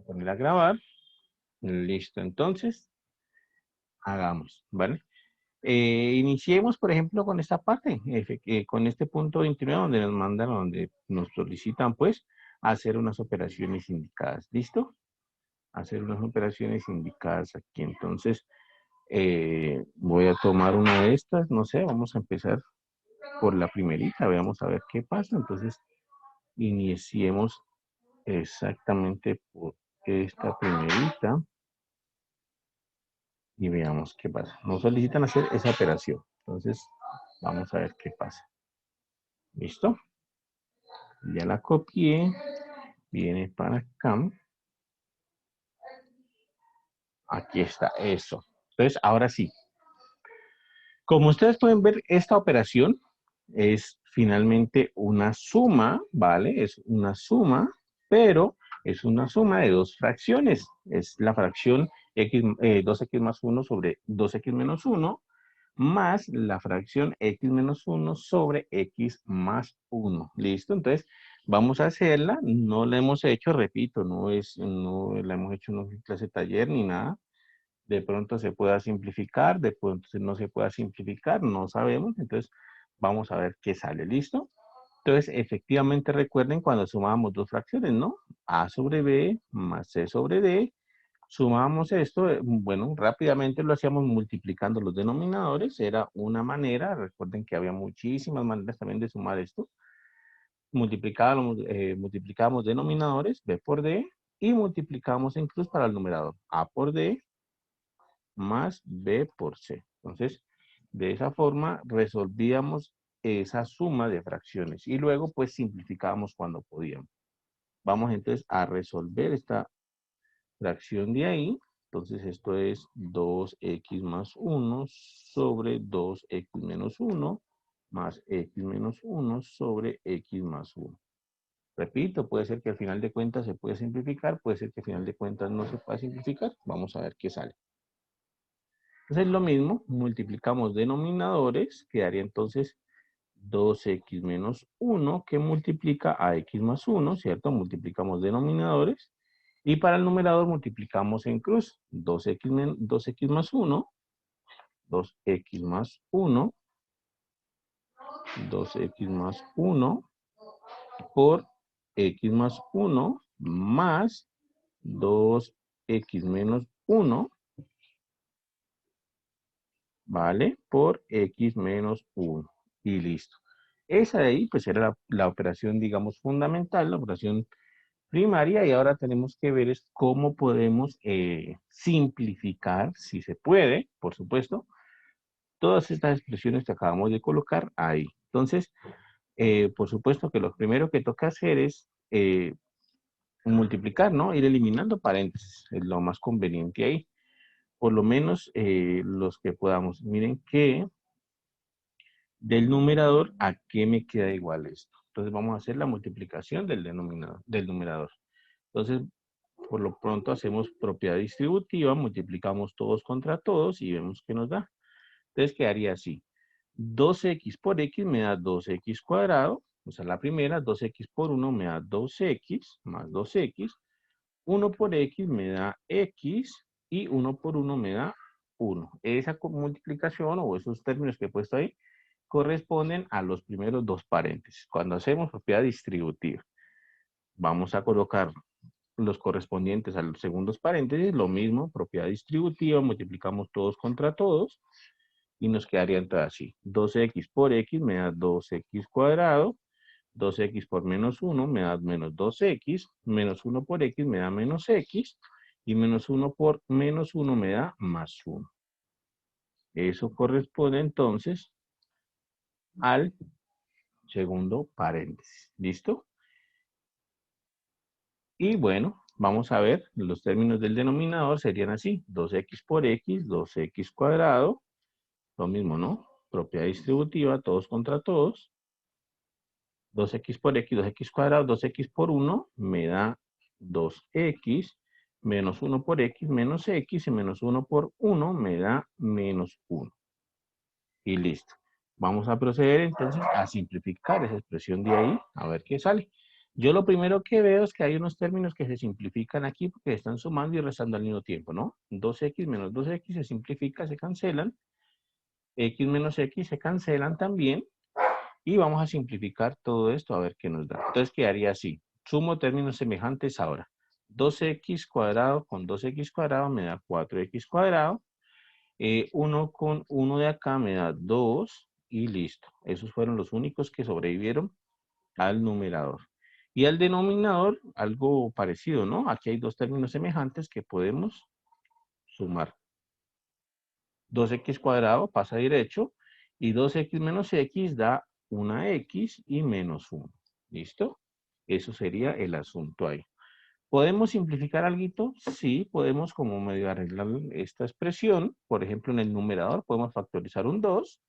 Voy a poner a grabar. Listo, entonces, hagamos, ¿vale? Iniciemos, por ejemplo, con esta parte, con este punto 29, donde nos mandan, donde nos solicitan, pues, hacer unas operaciones indicadas. ¿Listo? Hacer unas operaciones indicadas aquí. Entonces, voy a tomar una de estas, no sé, vamos a empezar por la primerita, veamos a ver qué pasa. Entonces, iniciemos exactamente por esta primerita y veamos qué pasa. Nos solicitan hacer esa operación. Entonces, vamos a ver qué pasa. ¿Listo? Ya la copié. Viene para acá. Aquí está, eso. Entonces, ahora sí. Como ustedes pueden ver, esta operación es finalmente una suma, ¿vale? Es una suma, pero es una suma de dos fracciones. Es la fracción x, 2x más 1 sobre 2x menos 1 más la fracción x menos 1 sobre x más 1. ¿Listo? Entonces, vamos a hacerla. No la hemos hecho, repito, no la hemos hecho en una clase taller ni nada. De pronto se pueda simplificar, de pronto no se pueda simplificar, no sabemos. Entonces, vamos a ver qué sale. ¿Listo? Entonces, efectivamente, recuerden cuando sumábamos dos fracciones, ¿no? A sobre b más c sobre d. Sumamos esto, bueno, rápidamente lo hacíamos multiplicando los denominadores, era una manera, recuerden que había muchísimas maneras también de sumar esto. Multiplicábamos denominadores, b por d, y multiplicábamos en cruz para el numerador, a por d más b por c. Entonces, de esa forma resolvíamos esa suma de fracciones y luego pues simplificábamos cuando podíamos. Vamos entonces a resolver esta fracción de ahí. Entonces esto es 2x más 1 sobre 2x menos 1 más x menos 1 sobre x más 1. Repito, puede ser que al final de cuentas se pueda simplificar, puede ser que al final de cuentas no se pueda simplificar. Vamos a ver qué sale. Entonces lo mismo, multiplicamos denominadores, quedaría entonces 2x menos 1 que multiplica a x más 1, ¿cierto? Multiplicamos denominadores. Y para el numerador multiplicamos en cruz 2x más 1, 2x más 1, 2x más 1 por x más 1 más 2x menos 1, ¿vale? Por x menos 1. Y listo. Esa de ahí pues era la operación, digamos, fundamental, la operación primaria, y ahora tenemos que ver es cómo podemos simplificar, si se puede, por supuesto, todas estas expresiones que acabamos de colocar ahí. Entonces, por supuesto que lo primero que toca hacer es multiplicar, ¿no? Ir eliminando paréntesis, es lo más conveniente ahí. Por lo menos los que podamos. Miren que del numerador, ¿a qué me queda igual esto? Entonces vamos a hacer la multiplicación del denominador, del numerador. Entonces, por lo pronto hacemos propiedad distributiva, multiplicamos todos contra todos y vemos qué nos da. Entonces quedaría así. 2x por x me da 2x cuadrado. O sea, la primera, 2x por 1 me da 2x más 2x. 1 por x me da x y 1 por 1 me da 1. Esa multiplicación o esos términos que he puesto ahí corresponden a los primeros dos paréntesis. Cuando hacemos propiedad distributiva, vamos a colocar los correspondientes a los segundos paréntesis, lo mismo, propiedad distributiva, multiplicamos todos contra todos y nos quedaría entonces así. 2x por x me da 2x cuadrado, 2x por menos 1 me da menos 2x, menos 1 por x me da menos x, y menos 1 por menos 1 me da más 1. Eso corresponde entonces al segundo paréntesis. ¿Listo? Y bueno, vamos a ver, los términos del denominador serían así, 2x por x, 2x cuadrado, lo mismo, ¿no? Propiedad distributiva, todos contra todos, 2x por x, 2x cuadrado, 2x por 1 me da 2x, menos 1 por x, menos x, y menos 1 por 1 me da menos 1. Y listo. Vamos a proceder entonces a simplificar esa expresión de ahí, a ver qué sale. Yo lo primero que veo es que hay unos términos que se simplifican aquí porque están sumando y restando al mismo tiempo, ¿no? 2x menos 2x se simplifica, se cancelan. X menos X se cancelan también. Y vamos a simplificar todo esto a ver qué nos da. Entonces quedaría así. Sumo términos semejantes ahora. 2x cuadrado con 2x cuadrado me da 4x cuadrado. 1 con 1 de acá me da 2 y listo. Esos fueron los únicos que sobrevivieron al numerador. Y al denominador, algo parecido, ¿no? Aquí hay dos términos semejantes que podemos sumar. 2x cuadrado pasa derecho y 2x menos x da una x y menos 1. ¿Listo? Eso sería el asunto ahí. ¿Podemos simplificar algo? Sí, podemos como medio arreglar esta expresión. Por ejemplo, en el numerador podemos factorizar un 2.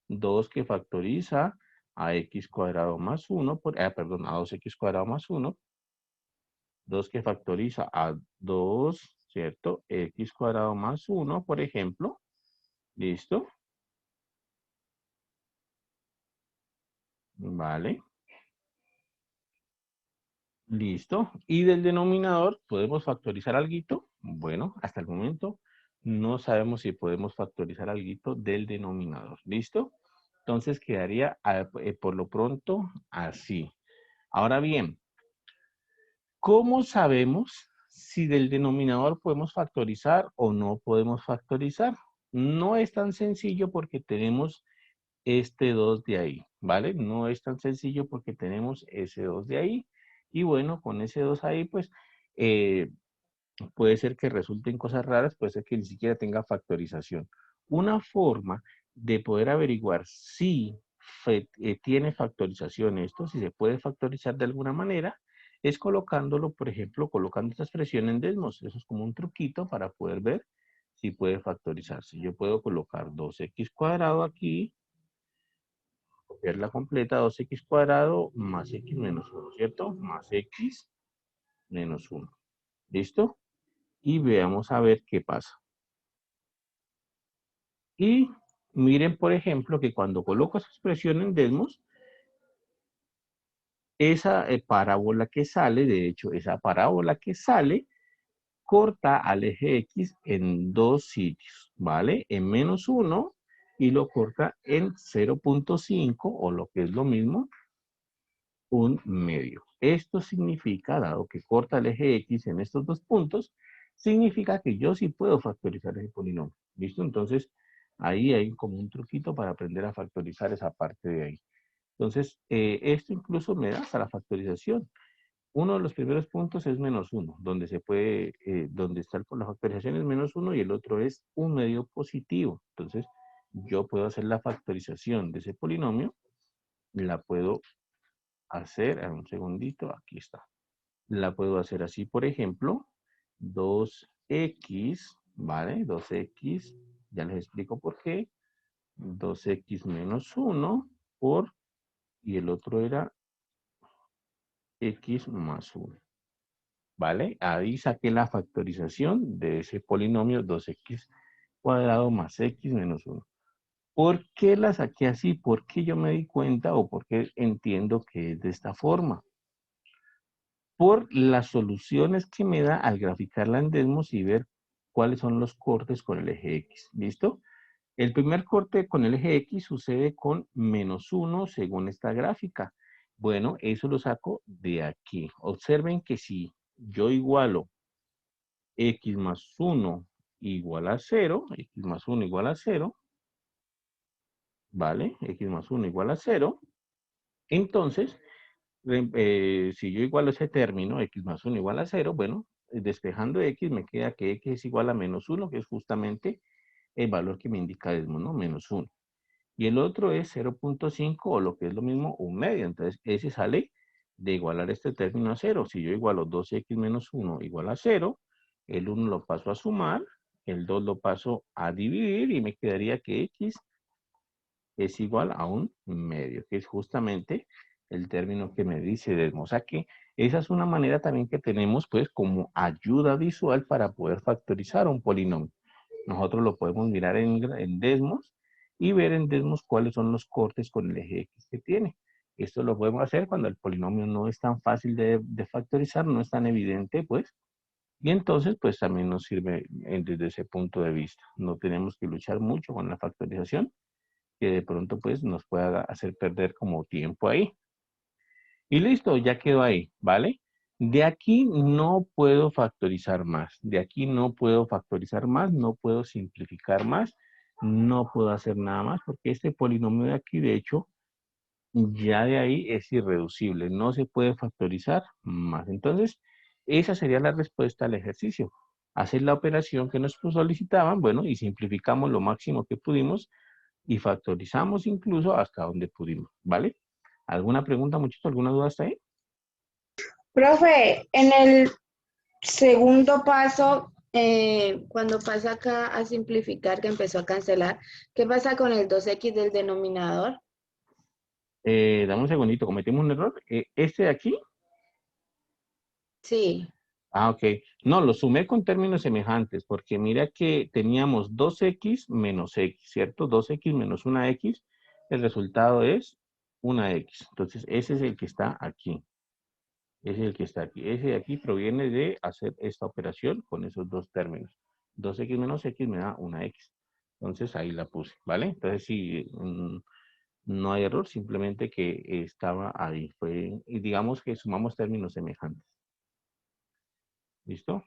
2 que factoriza a x cuadrado más 1, perdón, a 2x cuadrado más 1. 2 que factoriza a 2, ¿cierto? X cuadrado más 1, por ejemplo. ¿Listo? Vale. Listo. Y del denominador, ¿podemos factorizar algo? Bueno, hasta el momento no sabemos si podemos factorizar algo del denominador. ¿Listo? Entonces quedaría por lo pronto así. Ahora bien, ¿cómo sabemos si del denominador podemos factorizar o no podemos factorizar? No es tan sencillo porque tenemos este 2 de ahí, ¿vale? No es tan sencillo porque tenemos ese 2 de ahí. Y bueno, con ese 2 ahí, pues, eh, puede ser que resulten cosas raras, puede ser que ni siquiera tenga factorización. Una forma de poder averiguar si tiene factorización esto, si se puede factorizar de alguna manera, es colocándolo, por ejemplo, colocando esta expresión en Desmos. Eso es como un truquito para poder ver si puede factorizarse. Yo puedo colocar 2x cuadrado aquí, copiarla completa, 2x cuadrado más x menos 1, ¿cierto? Más x menos 1. ¿Listo? Y veamos a ver qué pasa. Y miren, por ejemplo, que cuando coloco esa expresión en Desmos, esa parábola que sale, de hecho, esa parábola que sale, corta al eje X en dos sitios, ¿vale? En menos 1 y lo corta en 0.5 o lo que es lo mismo, un medio. Esto significa, dado que corta el eje X en estos dos puntos, significa que yo sí puedo factorizar ese polinomio. ¿Listo? Entonces, ahí hay como un truquito para aprender a factorizar esa parte de ahí. Entonces, esto incluso me da hasta la factorización. Uno de los primeros puntos es menos 1, donde se puede, donde está la factorización es menos 1 y el otro es un medio positivo. Entonces, yo puedo hacer la factorización de ese polinomio, la puedo hacer, a un segundito, aquí está. La puedo hacer así, por ejemplo, 2x, ¿vale? 2x, ya les explico por qué. 2x menos 1 por, y el otro era x más 1, ¿vale? Ahí saqué la factorización de ese polinomio 2x cuadrado más x menos 1. ¿Por qué la saqué así? ¿Por qué yo me di cuenta o por qué entiendo que es de esta forma? Por las soluciones que me da al graficarla en Desmos y ver cuáles son los cortes con el eje X. ¿Listo? El primer corte con el eje X sucede con menos 1 según esta gráfica. Bueno, eso lo saco de aquí. Observen que si yo igualo X más 1 igual a 0, X más 1 igual a 0, ¿vale? X más 1 igual a 0, entonces si yo igualo ese término, x más 1 igual a 0, bueno, despejando x me queda que x es igual a menos 1, que es justamente el valor que me indica Desmos, ¿no? Menos 1. Y el otro es 0.5 o lo que es lo mismo, un medio. Entonces, ese sale de igualar este término a 0. Si yo igualo 2x menos 1 igual a 0, el 1 lo paso a sumar, el 2 lo paso a dividir y me quedaría que x es igual a un medio, que es justamente el término que me dice Desmos. O sea que esa es una manera también que tenemos pues como ayuda visual para poder factorizar un polinomio. Nosotros lo podemos mirar en Desmos y ver en Desmos cuáles son los cortes con el eje X que tiene. Esto lo podemos hacer cuando el polinomio no es tan fácil de factorizar, no es tan evidente, pues. Y entonces, pues también nos sirve desde ese punto de vista. No tenemos que luchar mucho con la factorización, que de pronto, pues, nos pueda hacer perder como tiempo ahí. Y listo, ya quedó ahí, ¿vale? De aquí no puedo factorizar más. De aquí no puedo factorizar más, no puedo simplificar más, no puedo hacer nada más, porque este polinomio de aquí, de hecho, ya de ahí es irreducible, no se puede factorizar más. Entonces, esa sería la respuesta al ejercicio. Hacer la operación que nos solicitaban, bueno, y simplificamos lo máximo que pudimos y factorizamos incluso hasta donde pudimos, ¿vale? ¿Alguna pregunta, muchachos? ¿Alguna duda hasta ahí? Profe, en el segundo paso, cuando pasa acá a simplificar, que empezó a cancelar, ¿qué pasa con el 2x del denominador? Dame un segundito, cometimos un error. Este de aquí, Sí. ok. No, lo sumé con términos semejantes, porque mira que teníamos 2x menos x, ¿cierto? 2x menos una x, el resultado es una x. Entonces, ese es el que está aquí. Ese es el que está aquí. Ese de aquí proviene de hacer esta operación con esos dos términos. 2x menos x me da una x. Entonces, ahí la puse, ¿vale? Entonces, sí, no hay error, simplemente que estaba ahí. Y digamos que sumamos términos semejantes. ¿Listo?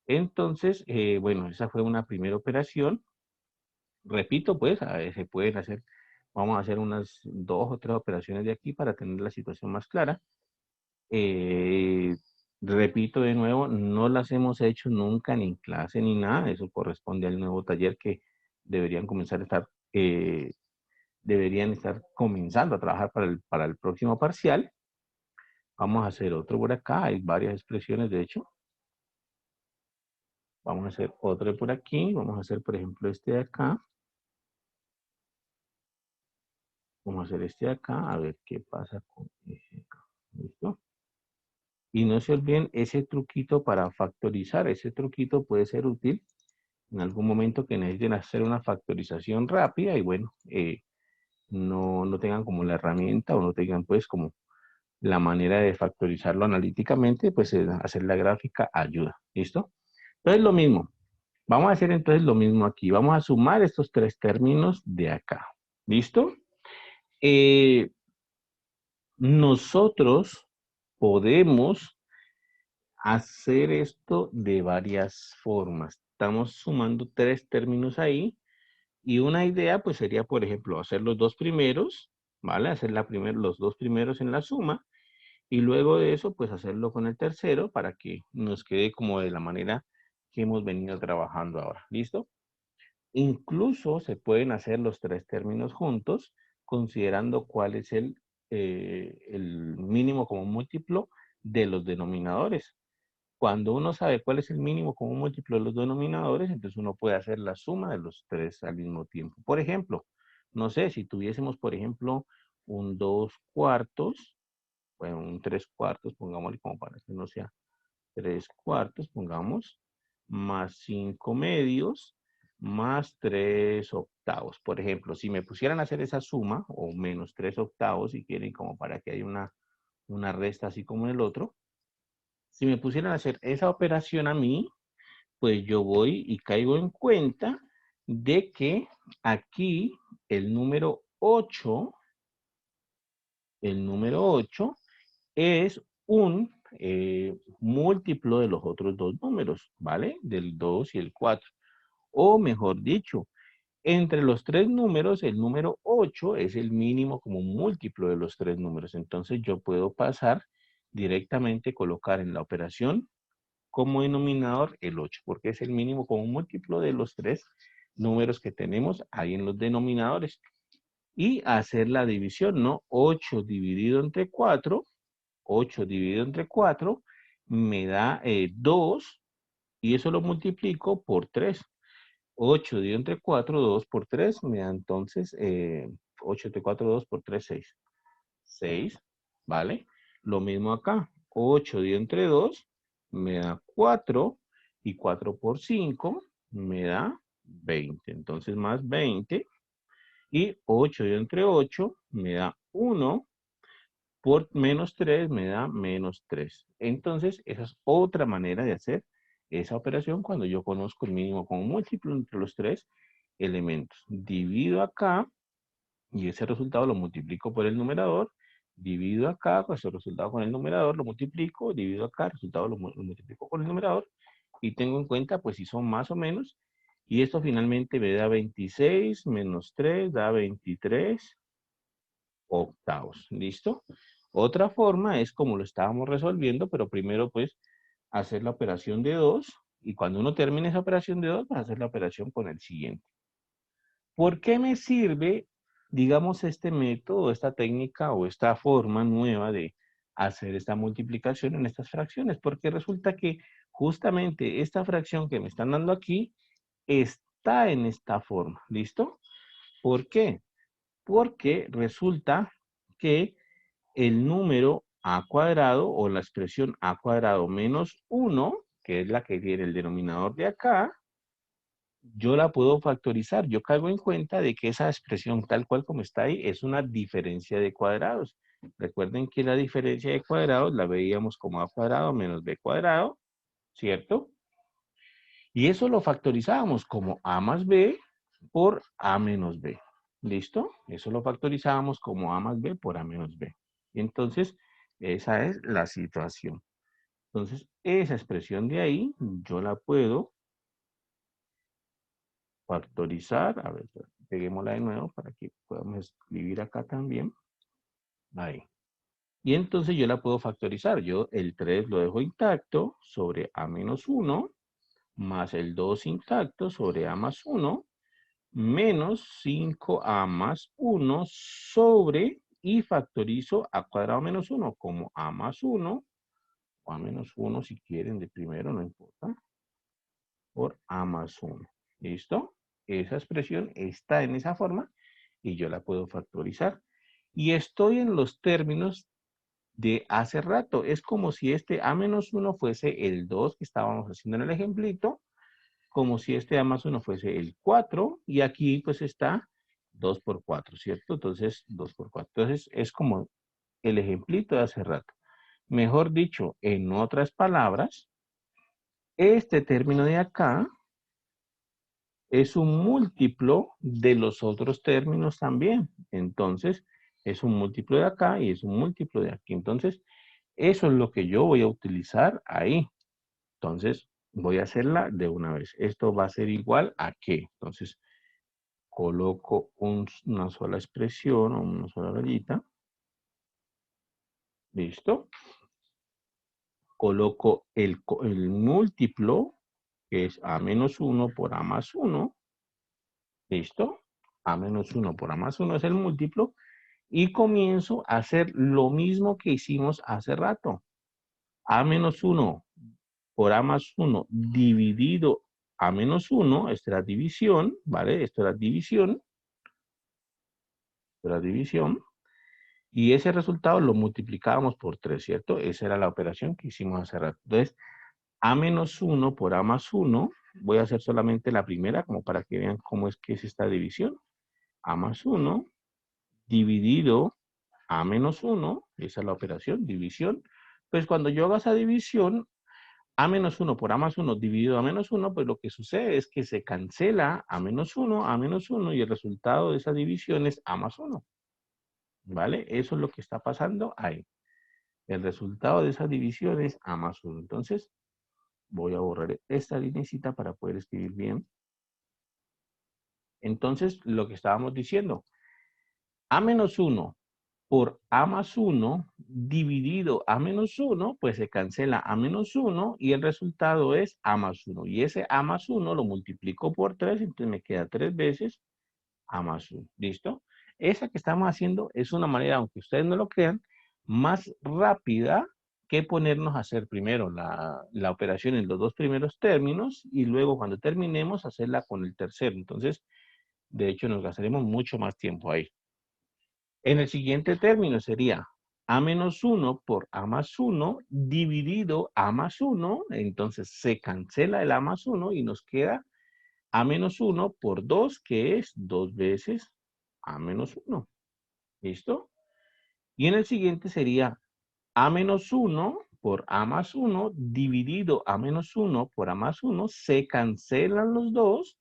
Entonces, bueno, esa fue una primera operación. Repito, pues, a ver, se pueden hacer, vamos a hacer unas 2 o 3 operaciones de aquí para tener la situación más clara. Eh, repito de nuevo, no las hemos hecho nunca ni en clase ni nada. Eso corresponde al nuevo taller que deberían comenzar a estar, deberían estar comenzando a trabajar para el próximo parcial. Vamos a hacer otro por acá. Hay varias expresiones, de hecho. Vamos a hacer otro por aquí. Vamos a hacer, por ejemplo, este de acá. Vamos a hacer este de acá. A ver qué pasa con ese de acá. ¿Listo? Y no se olviden ese truquito para factorizar. Ese truquito puede ser útil en algún momento que necesiten hacer una factorización rápida y bueno, no tengan como la herramienta o no tengan pues como la manera de factorizarlo analíticamente, pues hacer la gráfica ayuda. ¿Listo? Entonces lo mismo. Vamos a hacer entonces lo mismo aquí. Vamos a sumar estos 3 términos de acá. ¿Listo? Nosotros podemos hacer esto de varias formas. Estamos sumando 3 términos ahí. Y una idea, pues sería, por ejemplo, hacer los 2 primeros, ¿vale? Hacer los 2 primeros en la suma y luego de eso, pues hacerlo con el tercero para que nos quede como de la manera que hemos venido trabajando ahora. ¿Listo? Incluso se pueden hacer los 3 términos juntos, considerando cuál es el mínimo como múltiplo de los denominadores. Cuando uno sabe cuál es el mínimo como múltiplo de los denominadores, entonces uno puede hacer la suma de los 3 al mismo tiempo. Por ejemplo, no sé, si tuviésemos, por ejemplo, un 2 cuartos, bueno, un 3 cuartos, pongámosle como para que no sea 3 cuartos, pongamos, más 5 medios, más 3 octavos. Por ejemplo, si me pusieran a hacer esa suma, o menos 3 octavos, si quieren, como para que haya una resta así como en el otro, si me pusieran a hacer esa operación a mí, pues yo voy y caigo en cuenta de que aquí el número 8, es un múltiplo de los otros dos números, ¿vale? Del 2 y el 4. O mejor dicho, entre los 3 números, el número 8 es el mínimo como múltiplo de los 3 números. Entonces yo puedo pasar directamente, colocar en la operación como denominador el 8, porque es el mínimo como múltiplo de los 3 números que tenemos ahí en los denominadores. Y hacer la división, ¿no? 8 dividido entre 4, 8 dividido entre 4 me da 2 y eso lo multiplico por 3. 8 dividido entre 4, 2 por 3 me da entonces 8 entre 4, 2 por 3, 6. 6, ¿vale? Lo mismo acá. 8 dividido entre 2 me da 4 y 4 por 5 me da 20. Entonces más 20 y 8 dividido entre 8 me da 1 por menos 3 me da menos 3. Entonces, esa es otra manera de hacer esa operación cuando yo conozco el mínimo como múltiplo entre los tres elementos. Divido acá y ese resultado lo multiplico por el numerador. Divido acá, con ese resultado con el numerador, lo multiplico. Divido acá, el resultado lo multiplico con el numerador. Y tengo en cuenta, pues, si son más o menos. Y esto finalmente me da 26 menos 3, da 23 octavos. ¿Listo? Otra forma es como lo estábamos resolviendo, pero primero pues hacer la operación de 2 y cuando uno termine esa operación de 2, vas a hacer la operación con el siguiente. ¿Por qué me sirve, digamos, este método, esta técnica o esta forma nueva de hacer esta multiplicación en estas fracciones? Porque resulta que justamente esta fracción que me están dando aquí está en esta forma. ¿Listo? ¿Por qué? Porque resulta que el número a cuadrado o la expresión a cuadrado menos 1, que es la que tiene el denominador de acá, yo la puedo factorizar. Yo caigo en cuenta de que esa expresión tal cual como está ahí es una diferencia de cuadrados. Recuerden que la diferencia de cuadrados la veíamos como a cuadrado menos b cuadrado, ¿cierto? Y eso lo factorizábamos como a más b por a menos b. ¿Listo? Eso lo factorizábamos como a más b por a menos b. Entonces, esa es la situación. Entonces, esa expresión de ahí, yo la puedo factorizar. A ver, peguémosla de nuevo para que podamos escribir acá también. Ahí. Y entonces yo la puedo factorizar. Yo el 3 lo dejo intacto sobre a menos 1, más el 2 intacto sobre a más 1, menos 5a más 1 sobre, y factorizo a cuadrado menos 1 como a más 1, o a menos 1 si quieren de primero, no importa, por a más 1. ¿Listo? Esa expresión está en esa forma y yo la puedo factorizar. Y estoy en los términos de hace rato. Es como si este a menos 1 fuese el 2 que estábamos haciendo en el ejemplito, como si este a más 1 fuese el 4, y aquí pues está 2 por 4, ¿cierto? Entonces, 2 por 4. Entonces, es como el ejemplito de hace rato. Mejor dicho, en otras palabras, este término de acá es un múltiplo de los otros términos también. Entonces, es un múltiplo de acá y es un múltiplo de aquí. Entonces, eso es lo que yo voy a utilizar ahí. Entonces, voy a hacerla de una vez. Esto va a ser igual a qué. Entonces, coloco una sola expresión o una sola rayita. Listo. Coloco el múltiplo, que es a menos 1 por a más 1. ¿Listo? A menos 1 por a más 1 es el múltiplo. Y comienzo a hacer lo mismo que hicimos hace rato. A menos 1 por a más 1 dividido a menos 1, esta es la división, ¿vale? Esto es la división. Esto es la división. Y ese resultado lo multiplicábamos por 3, ¿cierto? Esa era la operación que hicimos hace rato. Entonces, a menos 1 por a más 1, voy a hacer solamente la primera como para que vean cómo es que es esta división. A más 1 dividido a menos 1, esa es la operación, división. Pues cuando yo haga esa división, a menos 1 por a más 1 dividido a menos 1, pues lo que sucede es que se cancela a menos 1, y el resultado de esa división es a más 1. ¿Vale? Eso es lo que está pasando ahí. El resultado de esa división es a más 1. Entonces, voy a borrar esta linecita para poder escribir bien. Entonces, lo que estábamos diciendo, a menos 1 por a más 1 dividido a menos 1, pues se cancela a menos 1 y el resultado es a más 1. Y ese a más 1 lo multiplico por 3, entonces me queda 3 veces a más 1. ¿Listo? Esa que estamos haciendo es una manera, aunque ustedes no lo crean, más rápida que ponernos a hacer primero la operación en los dos primeros términos y luego cuando terminemos hacerla con el tercero. Entonces, de hecho, nos gastaremos mucho más tiempo ahí. En el siguiente término sería a menos 1 por a más 1 dividido a más 1. Entonces se cancela el a más 1 y nos queda a menos 1 por 2, que es 2 veces a menos 1. ¿Listo? Y en el siguiente sería a menos 1 por a más 1 dividido a menos 1 por a más 1. Se cancelan los dos,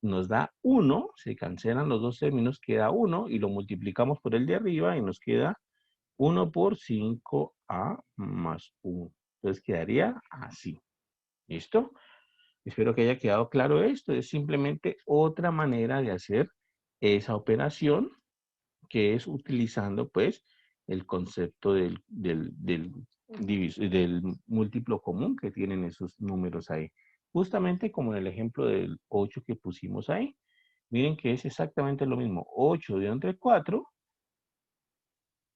nos da 1, se cancelan los dos términos, queda 1 y lo multiplicamos por el de arriba y nos queda 1 por 5a más 1. Entonces quedaría así. ¿Listo? Espero que haya quedado claro esto. Es simplemente otra manera de hacer esa operación, que es utilizando pues el concepto del múltiplo común que tienen esos números ahí. Justamente como en el ejemplo del 8 que pusimos ahí. Miren que es exactamente lo mismo. 8 dividido entre 4.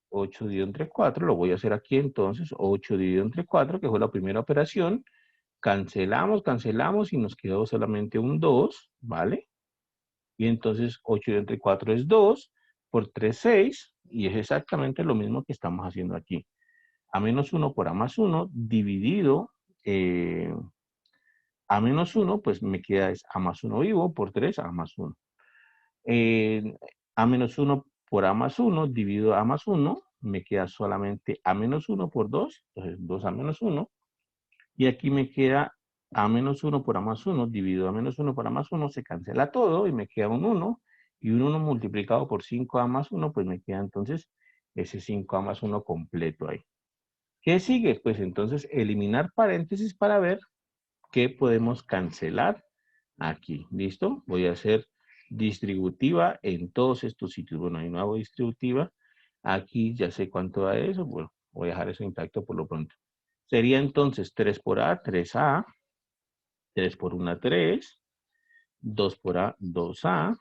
8 dividido entre 4. Lo voy a hacer aquí entonces. 8 dividido entre 4, que fue la primera operación. Cancelamos, cancelamos y nos quedó solamente un 2, ¿vale? Y entonces 8 entre 4 es 2, por 3, 6, y es exactamente lo mismo que estamos haciendo aquí. A menos 1 por a más 1 dividido a menos 1, pues me queda es a más 1 vivo por 3 a más 1. A menos 1 por a más 1 dividido a más 1, me queda solamente a menos 1 por 2, entonces 2 a menos 1. Y aquí me queda a menos 1 por a más 1 dividido a menos 1 por a más 1, se cancela todo y me queda un 1. Y un 1 multiplicado por 5a más 1, pues me queda entonces ese 5a más 1 completo ahí. ¿Qué sigue? Pues entonces eliminar paréntesis para ver qué podemos cancelar aquí. ¿Listo? Voy a hacer distributiva en todos estos sitios. Bueno, ahí no hago distributiva. Aquí ya sé cuánto da eso. Bueno, voy a dejar eso intacto por lo pronto. Sería entonces 3 por A, 3A, 3 por 1, 3, 2 por A, 2A,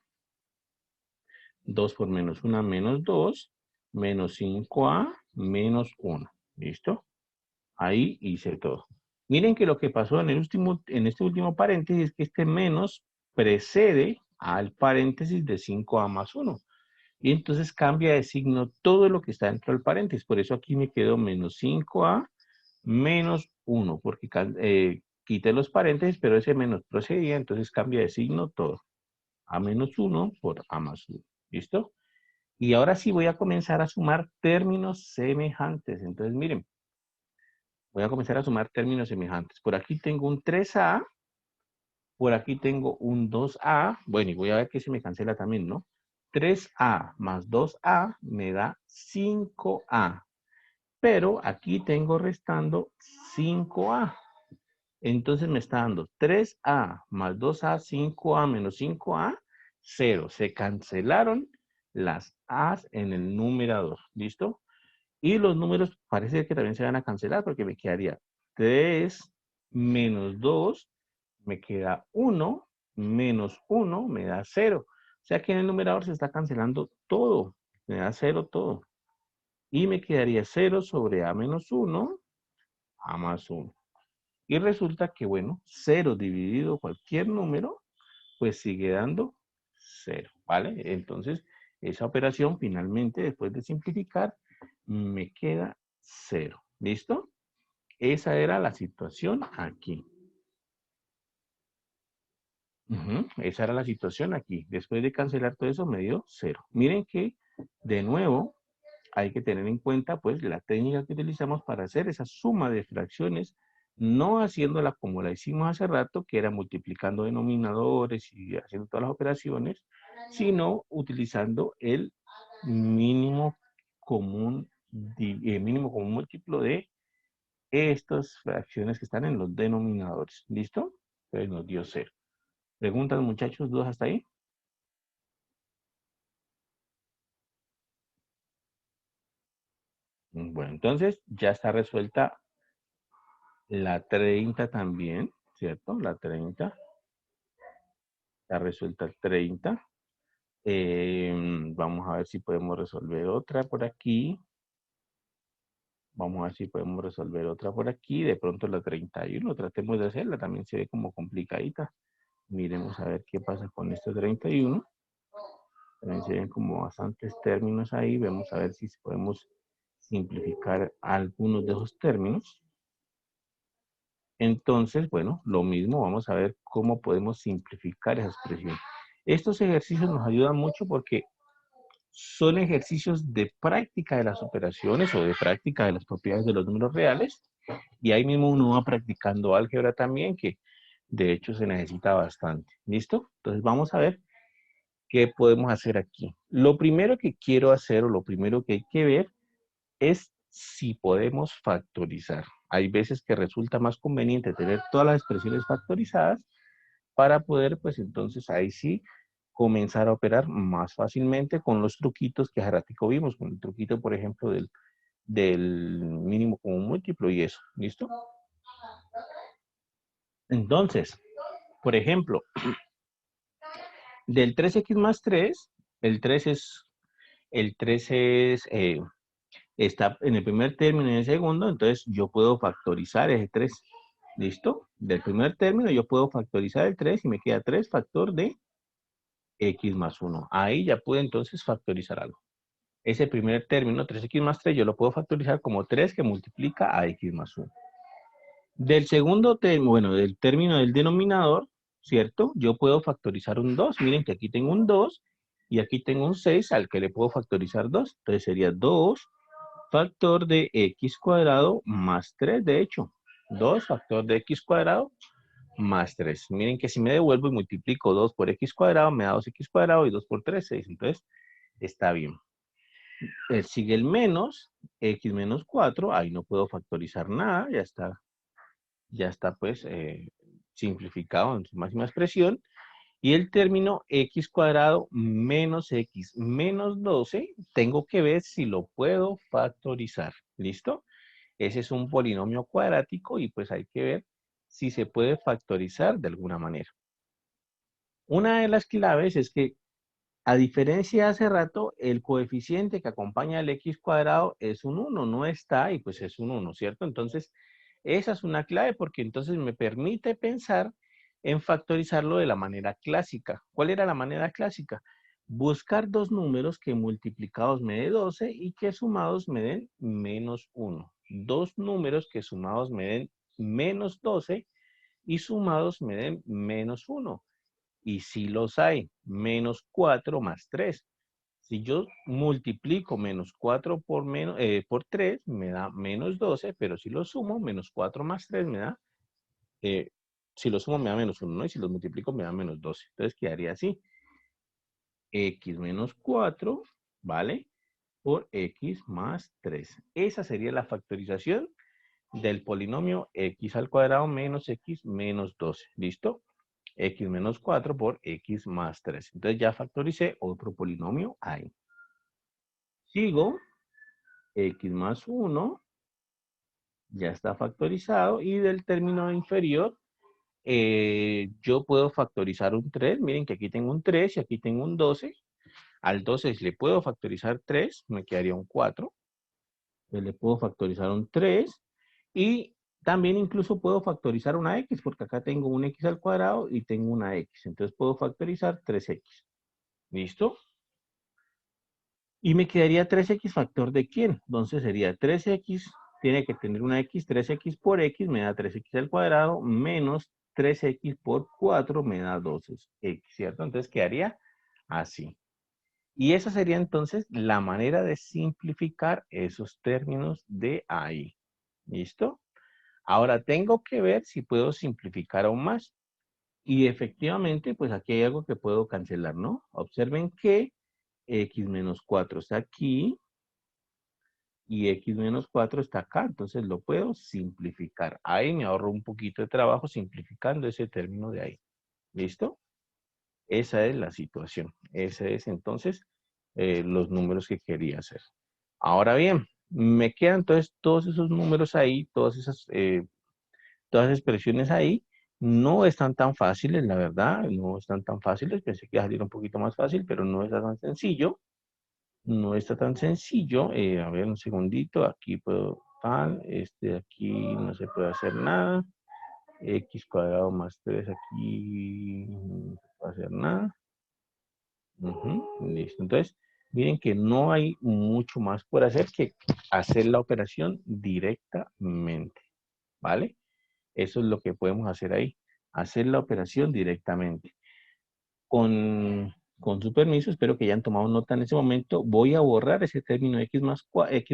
2 por menos 1, menos 2, menos 5A, menos 1. ¿Listo? Ahí hice todo. Miren que lo que pasó en este último paréntesis es que este menos precede al paréntesis de 5A más 1. Y entonces cambia de signo todo lo que está dentro del paréntesis. Por eso aquí me quedó menos 5A menos 1, porque quité los paréntesis, pero ese menos procedía, entonces cambia de signo todo. A menos 1 por A más 1. ¿Listo? Y ahora sí voy a comenzar a sumar términos semejantes. Entonces, miren, voy a comenzar a sumar términos semejantes. Por aquí tengo un 3A, por aquí tengo un 2A. Bueno, y voy a ver que se me cancela también, ¿no? 3A más 2A me da 5A. Pero aquí tengo restando 5A. Entonces me está dando 3A más 2A, 5A menos 5A, 0. Se cancelaron las A's en el numerador. ¿Listo? Y los números parece que también se van a cancelar porque me quedaría 3 menos 2, me queda 1, menos 1 me da 0. O sea que en el numerador se está cancelando todo. Me da 0 todo. Y me quedaría 0 sobre A menos 1, A más 1. Y resulta que, bueno, 0 dividido cualquier número, pues sigue dando 0, ¿vale? Entonces, esa operación finalmente, después de simplificar, me queda 0. ¿Listo? Esa era la situación aquí. Esa era la situación aquí. Después de cancelar todo eso, me dio 0. Miren que, de nuevo, hay que tener en cuenta pues la técnica que utilizamos para hacer esa suma de fracciones, no haciéndola como la hicimos hace rato, que era multiplicando denominadores y haciendo todas las operaciones, sino utilizando el mínimo común, mínimo común múltiplo de estas fracciones que están en los denominadores. ¿Listo? Entonces nos dio 0. ¿Preguntas, muchachos, dudas hasta ahí? Bueno, entonces ya está resuelta la 30 también, ¿cierto? La 30. Está resuelta el 30. Vamos a ver si podemos resolver otra por aquí. Vamos a ver si podemos resolver otra por aquí. De pronto la 31. Tratemos de hacerla. También se ve como complicadita. Miremos a ver qué pasa con este 31. También se ven como bastantes términos ahí. Vamos a ver si podemos simplificar algunos de esos términos. Entonces, bueno, lo mismo, vamos a ver cómo podemos simplificar esa expresión. Estos ejercicios nos ayudan mucho porque son ejercicios de práctica de las operaciones o de práctica de las propiedades de los números reales. Y ahí mismo uno va practicando álgebra también, que de hecho se necesita bastante. ¿Listo? Entonces vamos a ver qué podemos hacer aquí. Lo primero que quiero hacer o lo primero que hay que ver es si podemos factorizar. Hay veces que resulta más conveniente tener todas las expresiones factorizadas para poder, pues entonces ahí sí, comenzar a operar más fácilmente con los truquitos que hace ratico vimos, con el truquito, por ejemplo, del mínimo común múltiplo y eso. ¿Listo? Entonces, por ejemplo, del 3x más 3, el 3 está en el primer término y en el segundo, entonces yo puedo factorizar ese 3. ¿Listo? Del primer término yo puedo factorizar el 3 y me queda 3 factor de x más 1. Ahí ya puedo entonces factorizar algo. Ese primer término, 3x más 3, yo lo puedo factorizar como 3 que multiplica a x más 1. Del segundo término, bueno, del término del denominador, ¿cierto? Yo puedo factorizar un 2. Miren que aquí tengo un 2 y aquí tengo un 6 al que le puedo factorizar 2. Entonces sería 2 factor de x cuadrado más 3, de hecho. 2 factor de x cuadrado más 3. Miren que si me devuelvo y multiplico 2 por x cuadrado, me da 2x cuadrado y 2 por 3, 6. Entonces, está bien. Sigue el menos, x menos 4. Ahí no puedo factorizar nada. Ya está pues simplificado en su máxima expresión. Y el término x cuadrado menos x menos 12, tengo que ver si lo puedo factorizar. ¿Listo? Ese es un polinomio cuadrático y pues hay que ver si se puede factorizar de alguna manera. Una de las claves es que, a diferencia de hace rato, el coeficiente que acompaña al x cuadrado es un 1, no está y pues es un 1, ¿cierto? Entonces, esa es una clave porque entonces me permite pensar en factorizarlo de la manera clásica. ¿Cuál era la manera clásica? Buscar dos números que multiplicados me den 12 y que sumados me den menos 1. Dos números que sumados me den menos 12 y sumados me den menos 1. Y si los hay, menos 4 más 3. Si yo multiplico menos 4 por 3, me da menos 12, pero si lo sumo, menos 4 más 3 me da, eh, si lo sumo me da menos 1, ¿no? Y si los multiplico me da menos 12. Entonces quedaría así. X menos 4, ¿vale? Por X más 3. Esa sería la factorización del polinomio X al cuadrado menos X menos 12. ¿Listo? X menos 4 por X más 3. Entonces ya factoricé otro polinomio ahí. Sigo, X más 1, ya está factorizado. Y del término inferior, yo puedo factorizar un 3. Miren que aquí tengo un 3 y aquí tengo un 12. Al 12 le puedo factorizar 3, me quedaría un 4. Le puedo factorizar un 3. Y también incluso puedo factorizar una x, porque acá tengo un x al cuadrado y tengo una x. Entonces puedo factorizar 3x. ¿Listo? Y me quedaría 3x factor de quién. Entonces sería 3x, tiene que tener una x, 3x por x me da 3x al cuadrado, menos 3x por 4 me da 2x, ¿cierto? Entonces quedaría así. Y esa sería entonces la manera de simplificar esos términos de ahí. ¿Listo? Ahora tengo que ver si puedo simplificar aún más. Y efectivamente, pues aquí hay algo que puedo cancelar, ¿no? Observen que x menos 4 está aquí y x menos 4 está acá. Entonces lo puedo simplificar. Ahí me ahorro un poquito de trabajo simplificando ese término de ahí. ¿Listo? Esa es la situación. Ese es entonces los números que quería hacer. Ahora bien, me quedan entonces todos esos números ahí, todas esas expresiones ahí. No están tan fáciles, la verdad, no están tan fáciles. Pensé que iba a salir un poquito más fácil, pero no está tan sencillo. No está tan sencillo. A ver, un segundito. Aquí puedo, aquí no se puede hacer nada. X cuadrado más 3 aquí no se puede hacer nada. Listo. Entonces, miren que no hay mucho más por hacer que hacer la operación directamente. ¿Vale? Eso es lo que podemos hacer ahí. Hacer la operación directamente. Con con su permiso, espero que hayan tomado nota en ese momento, voy a borrar ese término x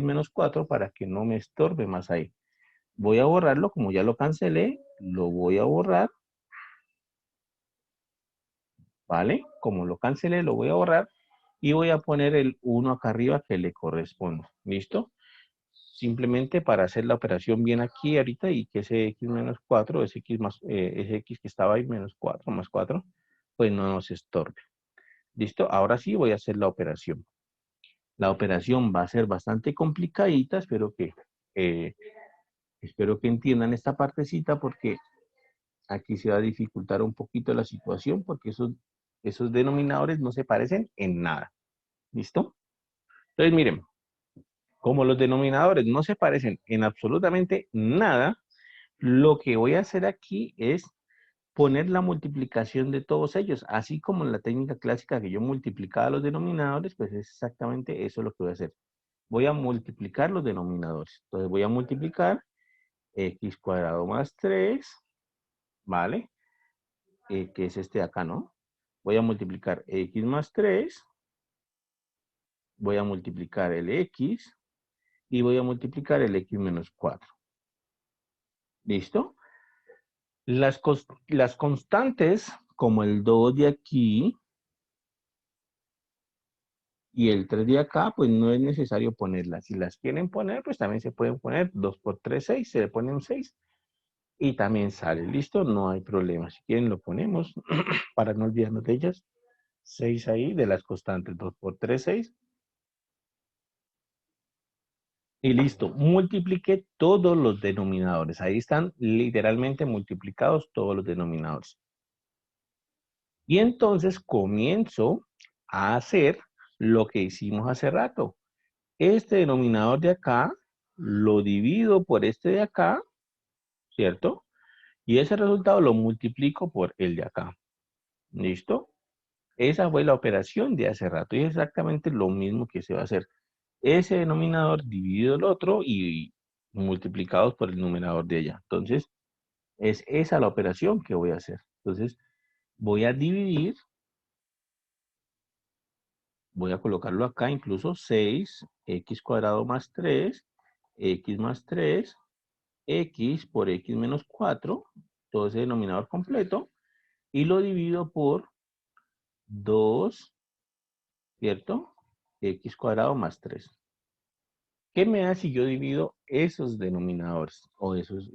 menos 4 para que no me estorbe más ahí. Voy a borrarlo, como ya lo cancelé, lo voy a borrar, ¿vale? Como lo cancelé, lo voy a borrar y voy a poner el 1 acá arriba que le corresponde. ¿Listo? Simplemente para hacer la operación bien aquí ahorita y que ese x menos 4, ese x que estaba ahí menos 4 más 4, pues no nos estorbe. ¿Listo? Ahora sí voy a hacer la operación. La operación va a ser bastante complicadita, eh, espero que entiendan esta partecita porque aquí se va a dificultar un poquito la situación porque esos denominadores no se parecen en nada. ¿Listo? Entonces miren, como los denominadores no se parecen en absolutamente nada, lo que voy a hacer aquí es poner la multiplicación de todos ellos, así como en la técnica clásica que yo multiplicaba los denominadores, pues es exactamente eso lo que voy a hacer. Voy a multiplicar los denominadores. Entonces voy a multiplicar x cuadrado más 3, ¿vale? Que es este de acá, ¿no? Voy a multiplicar x más 3, voy a multiplicar el x y voy a multiplicar el x menos 4. ¿Listo? Las constantes, como el 2 de aquí y el 3 de acá, pues no es necesario ponerlas. Si las quieren poner, pues también se pueden poner 2 por 3, 6, se le pone un 6 y también sale. ¿Listo? No hay problema. Si quieren lo ponemos para no olvidarnos de ellas. 6 ahí de las constantes, 2 por 3, 6. Y listo, multipliqué todos los denominadores. Ahí están literalmente multiplicados todos los denominadores. Y entonces comienzo a hacer lo que hicimos hace rato. Este denominador de acá lo divido por este de acá, ¿cierto? Y ese resultado lo multiplico por el de acá. ¿Listo? Esa fue la operación de hace rato y es exactamente lo mismo que se va a hacer. Ese denominador dividido el otro y multiplicados por el numerador de allá. Entonces, es esa la operación que voy a hacer. Entonces, voy a dividir, voy a colocarlo acá, incluso 6, x cuadrado más 3, x más 3, x por x menos 4, todo ese denominador completo, y lo divido por 2, ¿cierto? X cuadrado más 3. ¿Qué me da si yo divido esos denominadores? O esos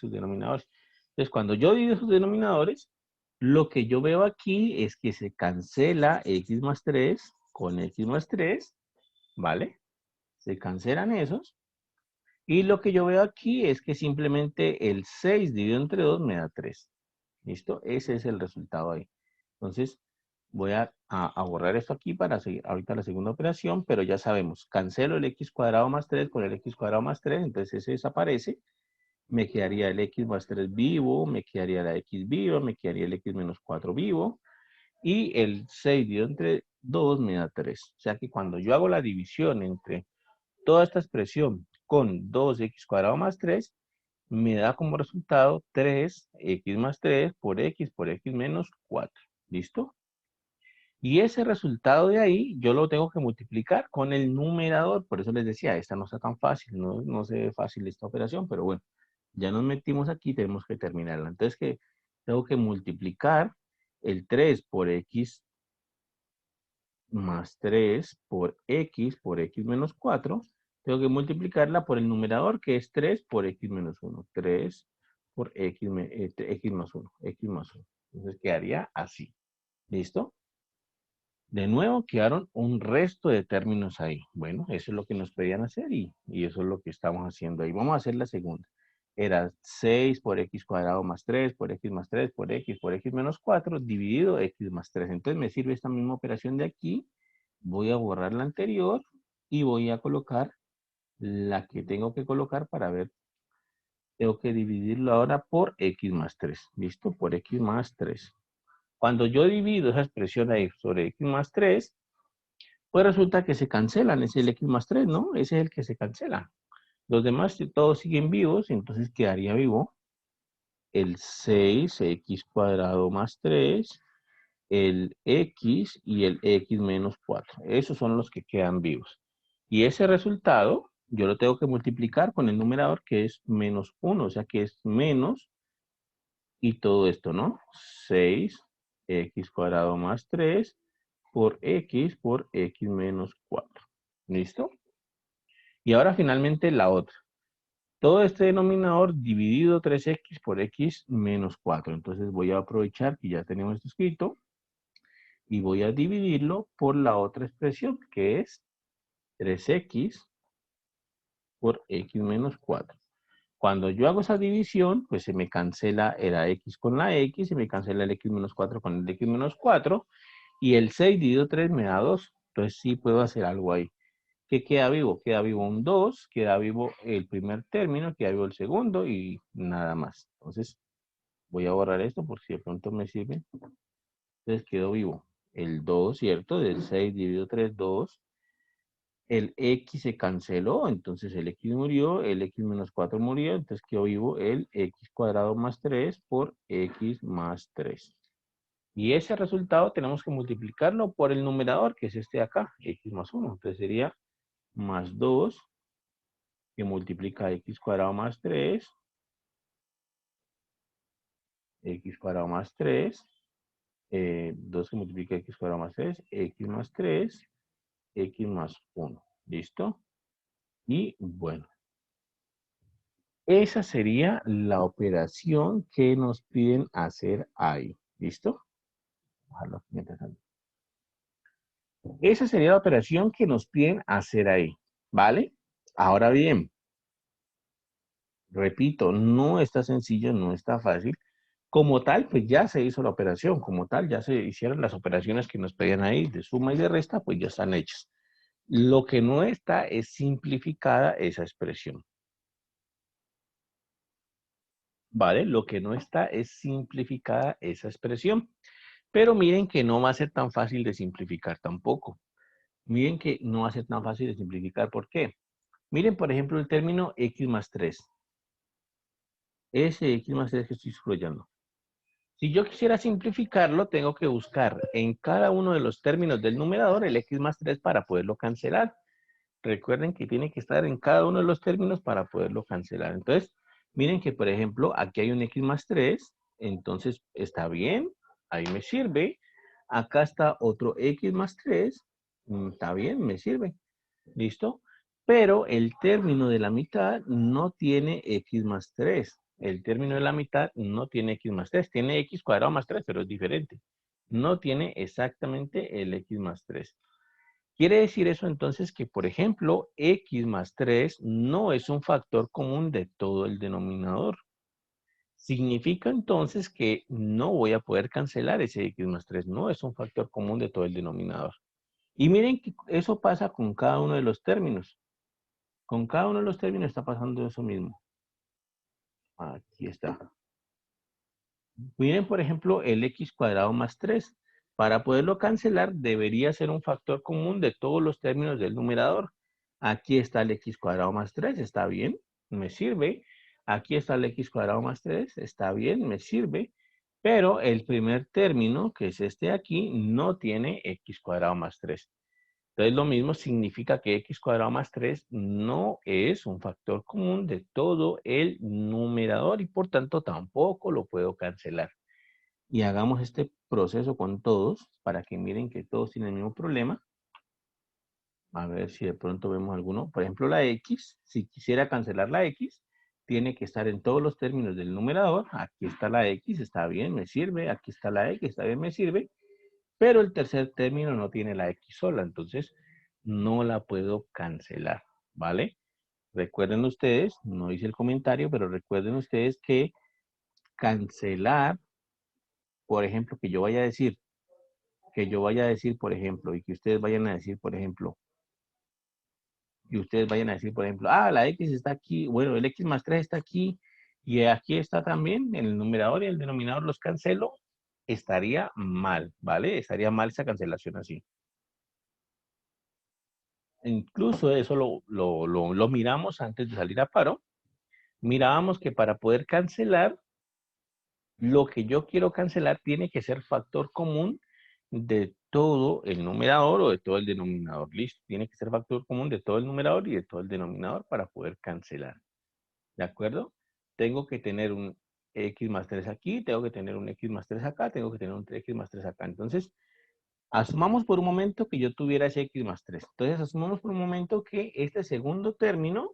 denominadores. Entonces, cuando yo divido esos denominadores, lo que yo veo aquí es que se cancela x más 3 con x más 3, ¿vale? Se cancelan esos. Y lo que yo veo aquí es que simplemente el 6 dividido entre 2 me da 3. ¿Listo? Ese es el resultado ahí. Entonces, voy a borrar esto aquí para seguir ahorita la segunda operación, pero ya sabemos, cancelo el x cuadrado más 3 con el x cuadrado más 3, entonces ese desaparece. Me quedaría el x más 3 vivo, me quedaría la x viva, me quedaría el x menos 4 vivo, y el 6 dividido entre 2 me da 3. O sea que cuando yo hago la división entre toda esta expresión con 2x cuadrado más 3, me da como resultado 3x más 3 por x menos 4. ¿Listo? Y ese resultado de ahí yo lo tengo que multiplicar con el numerador. Por eso les decía, esta no está tan fácil, no se ve fácil esta operación, pero bueno, ya nos metimos aquí, tenemos que terminarla. Entonces, que tengo que multiplicar el 3 por x más 3 por x menos 4. Tengo que multiplicarla por el numerador, que es 3 por x menos 1. 3 por x más 1, x más 1. Entonces quedaría así. ¿Listo? De nuevo quedaron un resto de términos ahí. Bueno, eso es lo que nos pedían hacer y eso es lo que estamos haciendo ahí. Vamos a hacer la segunda. Era 6 por x cuadrado más 3 por x más 3 por x menos 4 dividido x más 3. Entonces me sirve esta misma operación de aquí. Voy a borrar la anterior y voy a colocar la que tengo que colocar para ver. Tengo que dividirlo ahora por x más 3. ¿Listo? Por x más 3. Cuando yo divido esa expresión ahí sobre x más 3, pues resulta que se cancelan. Es el x más 3, ¿no? Ese es el que se cancela. Los demás todos siguen vivos, entonces quedaría vivo el 6x cuadrado más 3, el x y el x menos 4. Esos son los que quedan vivos. Y ese resultado yo lo tengo que multiplicar con el numerador que es menos 1, o sea que es menos y todo esto, ¿no? 6x cuadrado más 3 por x menos 4. ¿Listo? Y ahora finalmente la otra. Todo este denominador dividido 3x por x menos 4. Entonces voy a aprovechar que ya tenemos esto escrito y voy a dividirlo por la otra expresión que es 3x por x menos 4. Cuando yo hago esa división, pues se me cancela la x con la x, se me cancela el x menos 4 con el x menos 4, y el 6 dividido 3 me da 2. Entonces sí puedo hacer algo ahí. ¿Qué queda vivo? Queda vivo un 2, queda vivo el primer término, queda vivo el segundo y nada más. Entonces voy a borrar esto por si de pronto me sirve. Entonces quedó vivo el 2, ¿cierto? Del 6 dividido 3, 2. El x se canceló, entonces el x murió, el x menos 4 murió, entonces quedó vivo el x cuadrado más 3 por x más 3. Y ese resultado tenemos que multiplicarlo por el numerador, que es este de acá, x más 1. Entonces sería más 2, que multiplica x cuadrado más 3, x cuadrado más 3, 2 que multiplica x cuadrado más 3, x más 3, x más 1. ¿Listo? Y bueno, esa sería la operación que nos piden hacer ahí. ¿Listo? Ojalá mientras tanto. Esa sería la operación que nos piden hacer ahí. ¿Vale? Ahora bien, repito, no está sencillo, no está fácil. Como tal, pues ya se hizo la operación. Como tal, ya se hicieron las operaciones que nos pedían ahí de suma y de resta, pues ya están hechas. Lo que no está es simplificada esa expresión. ¿Vale? Lo que no está es simplificada esa expresión. Pero miren que no va a ser tan fácil de simplificar tampoco. Miren que no va a ser tan fácil de simplificar. ¿Por qué? Miren, por ejemplo, el término x más 3. Ese x más 3 que estoy subrayando. Si yo quisiera simplificarlo, tengo que buscar en cada uno de los términos del numerador el x más 3 para poderlo cancelar. Recuerden que tiene que estar en cada uno de los términos para poderlo cancelar. Entonces, miren que, por ejemplo, aquí hay un x más 3. Entonces, está bien. Ahí me sirve. Acá está otro x más 3. Está bien, me sirve. ¿Listo? Pero el término de la mitad no tiene x más 3. El término de la mitad no tiene x más 3. Tiene x cuadrado más 3, pero es diferente. No tiene exactamente el x más 3. Quiere decir eso entonces que, por ejemplo, x más 3 no es un factor común de todo el denominador. Significa entonces que no voy a poder cancelar ese x más 3. No es un factor común de todo el denominador. Y miren que eso pasa con cada uno de los términos. Con cada uno de los términos está pasando eso mismo. Aquí está. Miren, por ejemplo, el x cuadrado más 3. Para poderlo cancelar, debería ser un factor común de todos los términos del numerador. Aquí está el x cuadrado más 3, está bien, me sirve. Aquí está el x cuadrado más 3, está bien, me sirve. Pero el primer término, que es este de aquí, no tiene x cuadrado más 3. Entonces lo mismo significa que x cuadrado más 3 no es un factor común de todo el numerador y por tanto tampoco lo puedo cancelar. Y hagamos este proceso con todos para que miren que todos tienen el mismo problema. A ver si de pronto vemos alguno. Por ejemplo, la x, si quisiera cancelar la x, tiene que estar en todos los términos del numerador. Aquí está la x, está bien, me sirve. Aquí está la x, está bien, me sirve. Pero el tercer término no tiene la x sola, entonces no la puedo cancelar, ¿vale? Recuerden ustedes, no hice el comentario, pero recuerden ustedes que cancelar, por ejemplo, por ejemplo, y que ustedes vayan a decir, por ejemplo, la x está aquí, bueno, el x más 3 está aquí, y aquí está también, en el numerador y el denominador los cancelo, estaría mal, ¿vale? Estaría mal esa cancelación así. Incluso eso lo miramos antes de salir a paro. Mirábamos que para poder cancelar, lo que yo quiero cancelar tiene que ser factor común de todo el numerador o de todo el denominador. Listo, tiene que ser factor común de todo el numerador y de todo el denominador para poder cancelar. ¿De acuerdo? Tengo que tener un x más 3 aquí, tengo que tener un x más 3 acá, tengo que tener un x más 3 acá. Entonces, asumamos por un momento que yo tuviera ese x más 3. Entonces, asumamos por un momento que este segundo término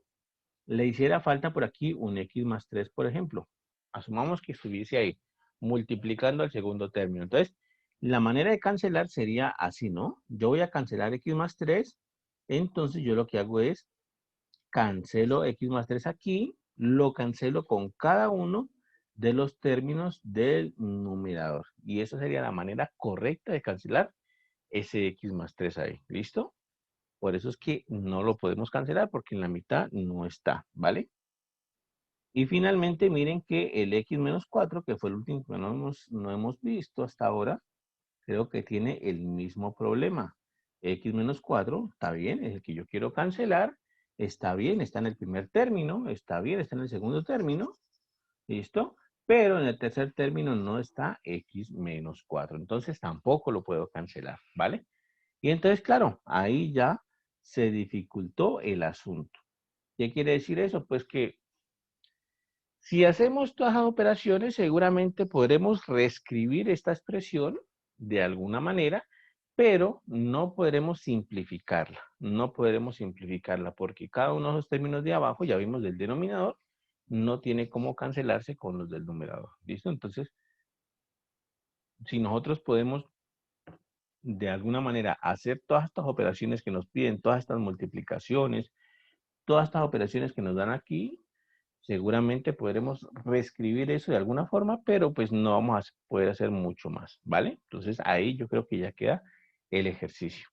le hiciera falta por aquí un x más 3, por ejemplo. Asumamos que estuviese ahí, multiplicando el segundo término. Entonces, la manera de cancelar sería así, ¿no? Yo voy a cancelar x más 3, entonces yo lo que hago es cancelo x más 3 aquí, lo cancelo con cada uno de los términos del numerador. Y esa sería la manera correcta de cancelar ese x más 3 ahí. ¿Listo? Por eso es que no lo podemos cancelar porque en la mitad no está, ¿vale? Y finalmente miren que el x menos 4, que fue el último que no hemos visto hasta ahora, creo que tiene el mismo problema. X menos 4, está bien, es el que yo quiero cancelar, está bien, está en el primer término, está bien, está en el segundo término, ¿listo? Pero en el tercer término no está X menos 4, entonces tampoco lo puedo cancelar, ¿vale? Y entonces, claro, ahí ya se dificultó el asunto. ¿Qué quiere decir eso? Pues que si hacemos todas las operaciones, seguramente podremos reescribir esta expresión de alguna manera, pero no podremos simplificarla. No podremos simplificarla porque cada uno de los términos de abajo, ya vimos del denominador, no tiene cómo cancelarse con los del numerador. ¿Listo? Entonces, si nosotros podemos de alguna manera hacer todas estas operaciones que nos piden, todas estas multiplicaciones, todas estas operaciones que nos dan aquí, seguramente podremos reescribir eso de alguna forma, pero pues no vamos a poder hacer mucho más, ¿vale? Entonces ahí yo creo que ya queda el ejercicio.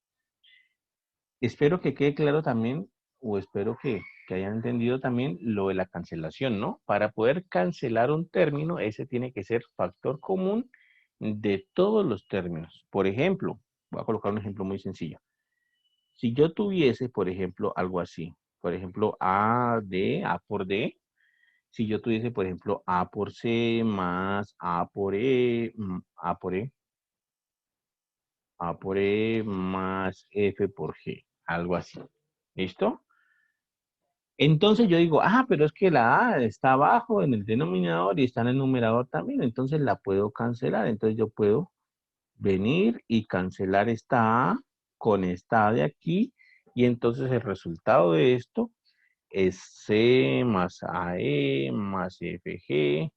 Espero que quede claro también, o espero que hayan entendido también lo de la cancelación, ¿no? Para poder cancelar un término, ese tiene que ser factor común de todos los términos. Por ejemplo, voy a colocar un ejemplo muy sencillo. Si yo tuviese, por ejemplo, algo así, por ejemplo, A por D, si yo tuviese, por ejemplo, A por C más A por E, A por E más F por G, algo así. ¿Listo? Entonces yo digo, pero es que la A está abajo en el denominador y está en el numerador también, entonces la puedo cancelar. Entonces yo puedo venir y cancelar esta A con esta A de aquí y entonces el resultado de esto es C más AE más FG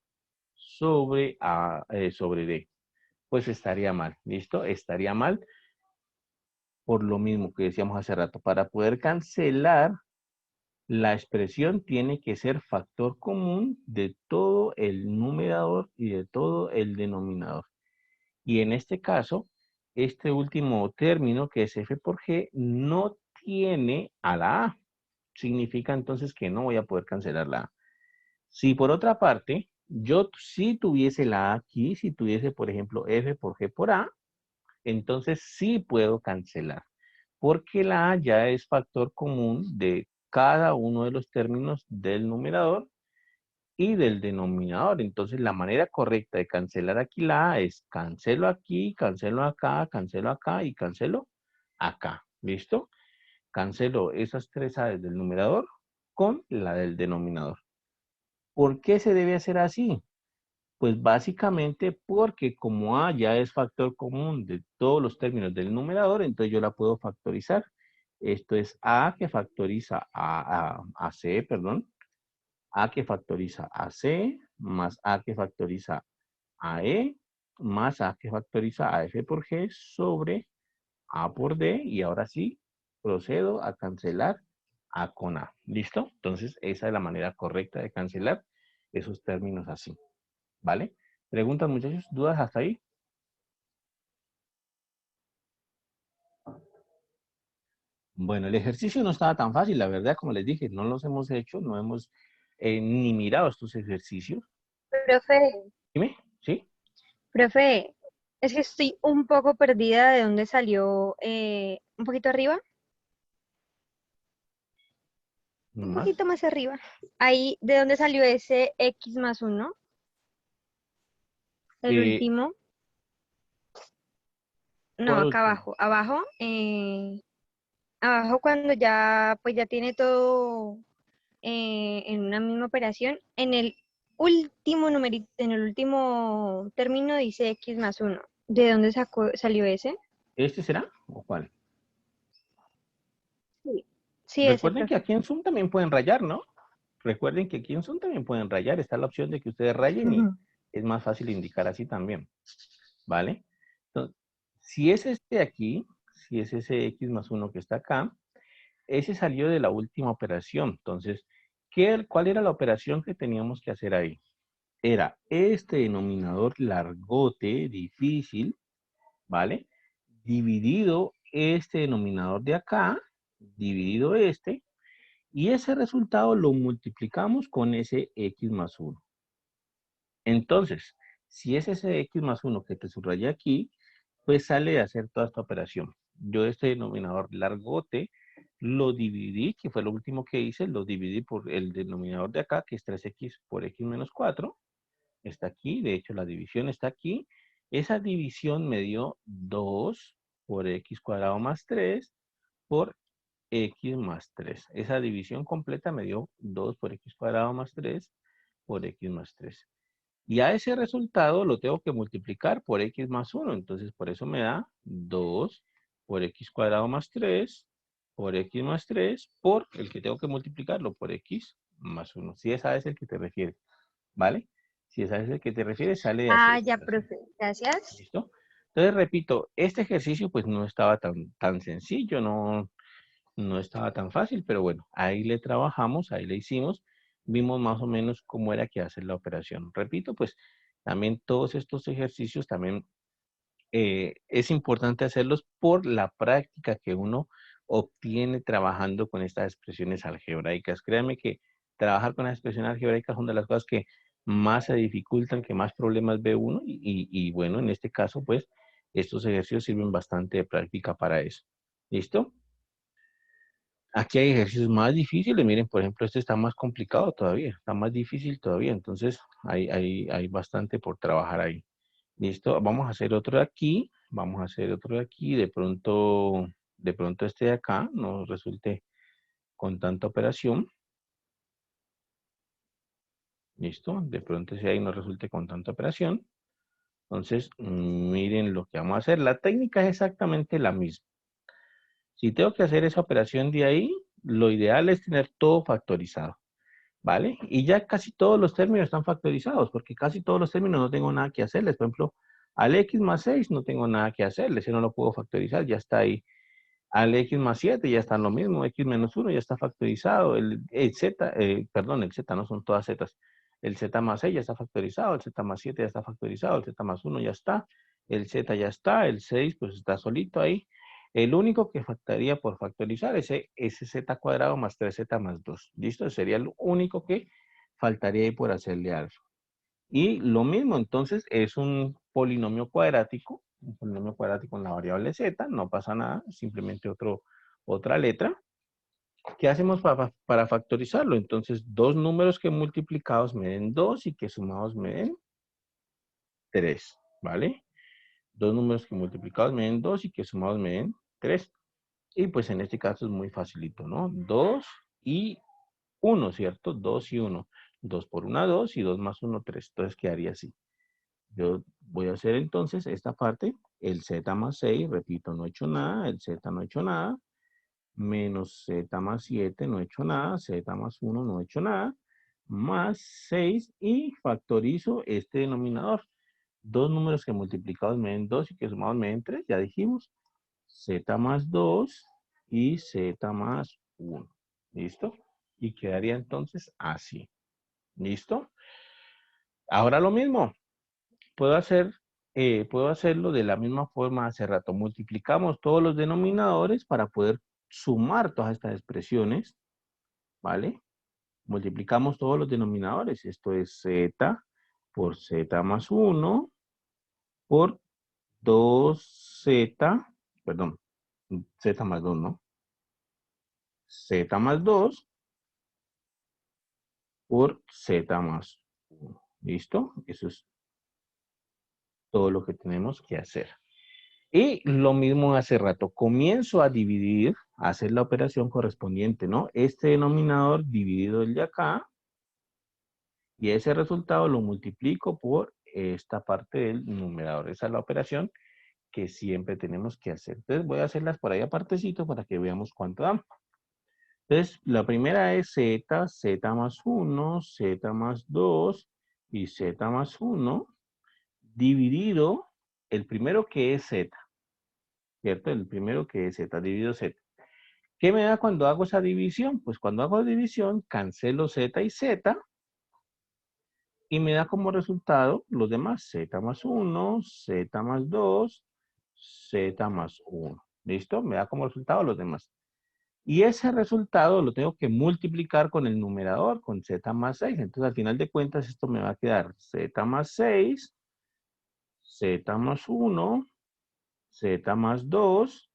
sobre D. Pues estaría mal, ¿listo? Estaría mal por lo mismo que decíamos hace rato. Para poder cancelar, la expresión tiene que ser factor común de todo el numerador y de todo el denominador. Y en este caso, este último término, que es F por G, no tiene a la A. Significa entonces que no voy a poder cancelar la A. Si por otra parte, yo sí tuviese la A aquí, si tuviese, por ejemplo, F por G por A, entonces sí puedo cancelar, porque la A ya es factor común de cada uno de los términos del numerador y del denominador. Entonces la manera correcta de cancelar aquí la A es cancelo aquí, cancelo acá y cancelo acá. ¿Listo? Cancelo esas tres A del numerador con la del denominador. ¿Por qué se debe hacer así? Pues básicamente porque como A ya es factor común de todos los términos del numerador, entonces yo la puedo factorizar. Esto es A que factoriza a C, perdón. A que factoriza a C, más A que factoriza a E, más A que factoriza a F por G sobre A por D. Y ahora sí, procedo a cancelar A con A. ¿Listo? Entonces, esa es la manera correcta de cancelar esos términos así. ¿Vale? ¿Preguntas, muchachos? ¿Dudas hasta ahí? Bueno, el ejercicio no estaba tan fácil, la verdad, como les dije, no los hemos hecho, no hemos ni mirado estos ejercicios. Profe, Dime, ¿sí? profe, es que estoy un poco perdida de dónde salió, un poquito arriba, un Más. poquito más arriba. Ahí, ¿de dónde salió ese x más 1? El Eh, último. No, Por acá último. abajo. Abajo cuando ya, pues ya tiene todo en una misma operación, en el último numerito, en el último término dice x más uno. ¿De dónde salió ese? ¿Este será o cuál? Sí. Sí, ese, Recuerden que profe. aquí en Zoom también pueden rayar, ¿no? Recuerden que aquí en Zoom también pueden rayar. Está la opción de que ustedes rayen y Ujú. es más fácil indicar así también. ¿Vale? Entonces, si es este de aquí, si es ese x más uno que está acá, ese salió de la última operación. Entonces, ¿cuál era la operación que teníamos que hacer ahí? Era este denominador largote, difícil, ¿vale? Dividido este denominador de acá, dividido este, y ese resultado lo multiplicamos con ese x más uno. Entonces, si es ese x más uno que te subrayé aquí, pues sale de hacer toda esta operación. Yo este denominador largote lo dividí, que fue lo último que hice, lo dividí por el denominador de acá, que es 3x por x menos 4. Está aquí, de hecho la división está aquí. Esa división me dio 2 por x cuadrado más 3 por x más 3. Esa división completa me dio 2 por x cuadrado más 3 por x más 3. Y a ese resultado lo tengo que multiplicar por x más 1. Entonces, por eso me da 2 por x cuadrado más 3 por x más 3 por el que tengo que multiplicarlo por x más 1. Si esa es el que te refiere, ¿vale? Si esa es el que te refiere, sale de hacer Ah, esa ya, operación. profe. Gracias. ¿Listo? Entonces, repito, este ejercicio pues no estaba tan sencillo, no estaba tan fácil, pero bueno, ahí le trabajamos, ahí le hicimos, vimos más o menos cómo era que hacer la operación. Repito, pues también todos estos ejercicios también es importante hacerlos por la práctica que uno obtiene trabajando con estas expresiones algebraicas. Créanme que trabajar con las expresiones algebraicas es una de las cosas que más se dificultan, que más problemas ve uno y bueno, en este caso pues estos ejercicios sirven bastante de práctica para eso. ¿Listo? Aquí hay ejercicios más difíciles. Miren, por ejemplo, este está más complicado todavía, está más difícil todavía. Entonces, hay bastante por trabajar ahí. ¿Listo? Vamos a hacer otro de aquí. Vamos a hacer otro de aquí. De pronto este de acá no resulte con tanta operación. ¿Listo? De pronto ese ahí no resulte con tanta operación. Entonces, miren lo que vamos a hacer. La técnica es exactamente la misma. Si tengo que hacer esa operación de ahí, lo ideal es tener todo factorizado. ¿Vale? Y ya casi todos los términos están factorizados, porque casi todos los términos no tengo nada que hacerles. Por ejemplo, al x más 6 no tengo nada que hacerle, si no lo puedo factorizar, ya está ahí. Al x más 7 ya está lo mismo, x menos 1 ya está factorizado. El z, perdón, el z no son todas z. El z más 6 ya está factorizado, el z más 7 ya está factorizado, el z más 1 ya está, el z ya está, el 6 pues está solito ahí. El único que faltaría por factorizar es ese z cuadrado más 3z más 2. ¿Listo? Sería el único que faltaría ahí por hacerle algo. Y lo mismo, entonces, es un polinomio cuadrático en la variable z, no pasa nada, simplemente otra letra. ¿Qué hacemos para factorizarlo? Entonces, dos números que multiplicados me den 2 y que sumados me den 3, ¿vale? Dos números que multiplicados me den 2 y que sumados me den 3. Y pues en este caso es muy facilito, ¿no? 2 y 1, ¿cierto? 2 y 1. 2 por 1, 2 y 2 más 1, 3. Entonces quedaría así. Yo voy a hacer entonces esta parte, el z más 6, repito, no he hecho nada, el z no he hecho nada, menos z más 7, no he hecho nada, z más 1, no he hecho nada, más 6 y factorizo este denominador. Dos números que multiplicados me den 2 y que sumados me den 3, ya dijimos, z más 2 y z más 1. ¿Listo? Y quedaría entonces así. ¿Listo? Ahora lo mismo. Puedo hacerlo de la misma forma hace rato. Multiplicamos todos los denominadores para poder sumar todas estas expresiones, ¿vale? Multiplicamos todos los denominadores. Esto es z por z más 1 por 2z, perdón, z más 2, ¿no? Z más 2 por z más 1. ¿Listo? Eso es todo lo que tenemos que hacer. Y lo mismo hace rato, comienzo a dividir, a hacer la operación correspondiente, ¿no? Este denominador dividido el de acá, y ese resultado lo multiplico por esta parte del numerador. Esa es la operación que siempre tenemos que hacer. Entonces voy a hacerlas por ahí apartecito para que veamos cuánto dan. Entonces, la primera es z, z más 1, z más 2 y z más 1 dividido el primero que es z, ¿cierto? El primero que es z dividido z. ¿Qué me da cuando hago esa división? Pues cuando hago división, cancelo z y z y me da como resultado los demás, z más 1, z más 2, z más 1. ¿Listo? Me da como resultado los demás. Y ese resultado lo tengo que multiplicar con el numerador, con z más 6. Entonces, al final de cuentas, esto me va a quedar z más 6, z más 1, z más 2,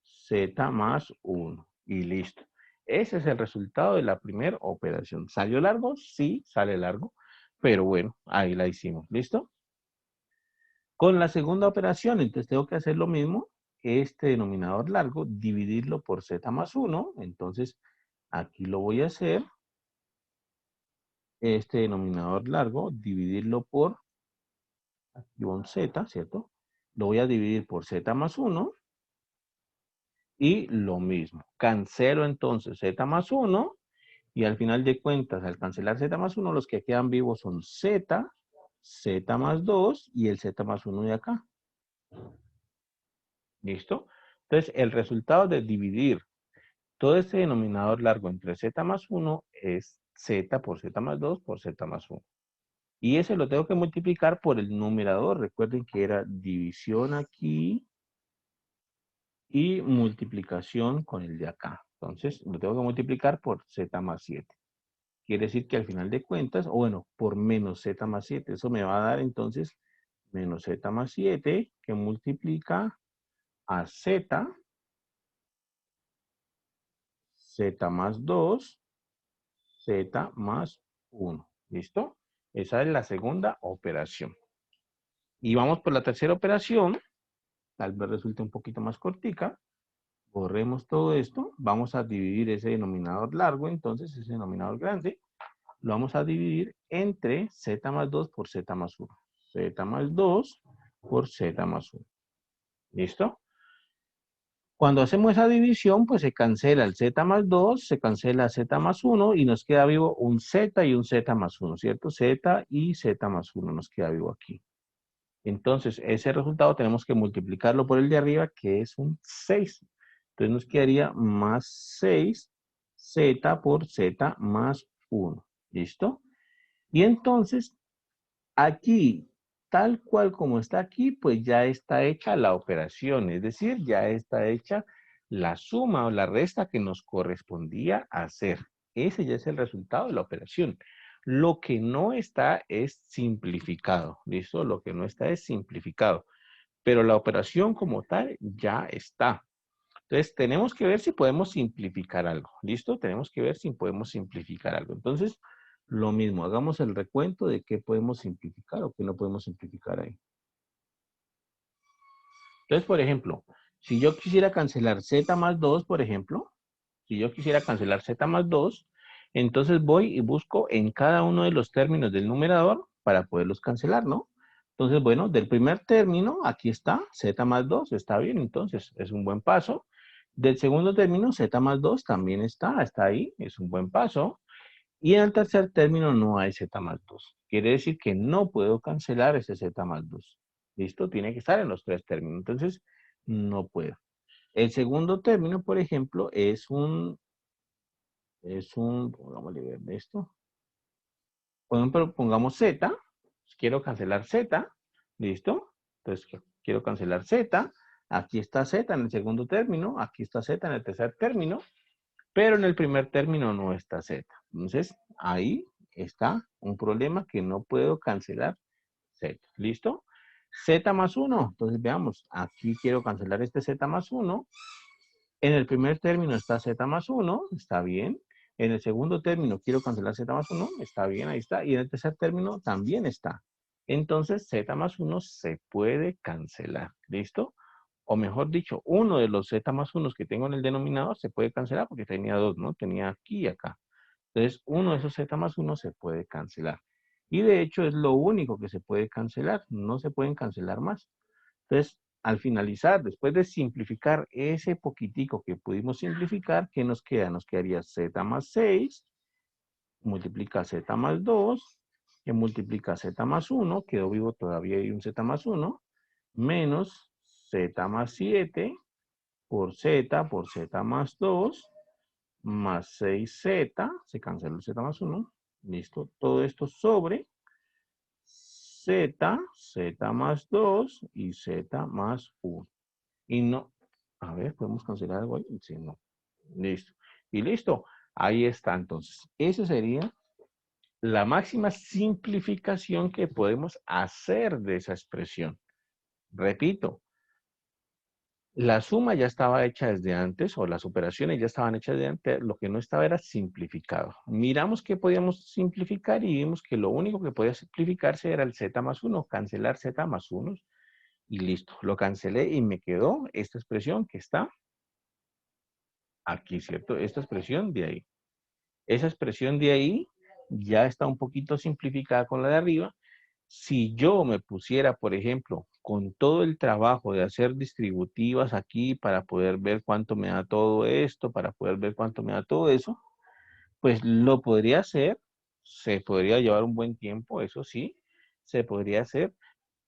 z más 1. Y listo. Ese es el resultado de la primera operación. ¿Salió largo? Sí, sale largo. Pero bueno, ahí la hicimos. ¿Listo? Con la segunda operación, entonces tengo que hacer lo mismo. Este denominador largo, dividirlo por z más 1. Entonces, aquí lo voy a hacer. Este denominador largo, dividirlo por, aquí va un z, ¿cierto? Lo voy a dividir por z más 1. Y lo mismo. Cancelo entonces z más 1. Y al final de cuentas, al cancelar z más 1, los que quedan vivos son z, z más 2 y el z más 1 de acá. ¿Listo? Entonces, el resultado de dividir todo este denominador largo entre z más 1 es z por z más 2 por z más 1. Y ese lo tengo que multiplicar por el numerador. Recuerden que era división aquí y multiplicación con el de acá. Entonces, lo tengo que multiplicar por z más 7. Quiere decir que al final de cuentas, o bueno, por menos z más 7. Eso me va a dar entonces menos z más 7 que multiplica a z, z más 2, z más 1. ¿Listo? Esa es la segunda operación. Y vamos por la tercera operación. Tal vez resulte un poquito más cortica. Borremos todo esto. Vamos a dividir ese denominador largo, entonces ese denominador grande. Lo vamos a dividir entre z más 2 por z más 1. Z más 2 por z más 1. ¿Listo? Cuando hacemos esa división, pues se cancela el z más 2, se cancela z más 1 y nos queda vivo un z y un z más 1, ¿cierto? Z y z más 1 nos queda vivo aquí. Entonces, ese resultado tenemos que multiplicarlo por el de arriba, que es un 6. Entonces nos quedaría más 6 z por z más 1. ¿Listo? Y entonces, aquí, tal cual como está aquí, pues ya está hecha la operación. Es decir, ya está hecha la suma o la resta que nos correspondía hacer. Ese ya es el resultado de la operación. Lo que no está es simplificado. ¿Listo? Lo que no está es simplificado. Pero la operación como tal ya está. Entonces, tenemos que ver si podemos simplificar algo. ¿Listo? Tenemos que ver si podemos simplificar algo. Entonces, lo mismo, hagamos el recuento de qué podemos simplificar o qué no podemos simplificar ahí. Entonces, por ejemplo, si yo quisiera cancelar z más 2, por ejemplo, si yo quisiera cancelar z más 2, entonces voy y busco en cada uno de los términos del numerador para poderlos cancelar, ¿no? Entonces, bueno, del primer término, aquí está, z más 2, está bien, entonces es un buen paso. Del segundo término, z más 2 también está ahí, es un buen paso. Y en el tercer término no hay z más 2. Quiere decir que no puedo cancelar ese z más 2. ¿Listo? Tiene que estar en los tres términos. Entonces, no puedo. El segundo término, por ejemplo, pongámosle ver de esto. Por ejemplo, pongamos z. Quiero cancelar z. ¿Listo? Entonces, quiero cancelar z. Aquí está z en el segundo término. Aquí está z en el tercer término. Pero en el primer término no está z. Entonces, ahí está un problema que no puedo cancelar z. ¿Listo? Z más 1. Entonces, veamos. Aquí quiero cancelar este z más 1. En el primer término está z más 1. Está bien. En el segundo término quiero cancelar z más 1. Está bien, ahí está. Y en el tercer término también está. Entonces, z más 1 se puede cancelar. ¿Listo? o mejor dicho, uno de los z más 1 que tengo en el denominador se puede cancelar porque tenía 2, ¿no? Tenía aquí y acá. Entonces, uno de esos z más 1 se puede cancelar. Y de hecho es lo único que se puede cancelar. No se pueden cancelar más. Entonces, al finalizar, después de simplificar ese poquitico que pudimos simplificar, ¿qué nos queda? Nos quedaría z más 6, multiplica z más 2, que multiplica z más 1, quedó vivo todavía hay un z más 1, menos z más 7 por z más 2, más 6z, se canceló el z más 1, listo, todo esto sobre z, z más 2 y z más 1. Y no, a ver, ¿podemos cancelar algo ahí? Sí, no. Listo. Y listo. Ahí está entonces. Eso sería la máxima simplificación que podemos hacer de esa expresión. Repito, la suma ya estaba hecha desde antes, o las operaciones ya estaban hechas desde antes, lo que no estaba era simplificado. Miramos qué podíamos simplificar y vimos que lo único que podía simplificarse era el z más 1, cancelar z más 1 y listo. Lo cancelé y me quedó esta expresión que está aquí, ¿cierto? Esta expresión de ahí. Esa expresión de ahí ya está un poquito simplificada con la de arriba. Si yo me pusiera, por ejemplo, con todo el trabajo de hacer distributivas aquí para poder ver cuánto me da todo esto, para poder ver cuánto me da todo eso, pues lo podría hacer, se podría llevar un buen tiempo, eso sí, se podría hacer,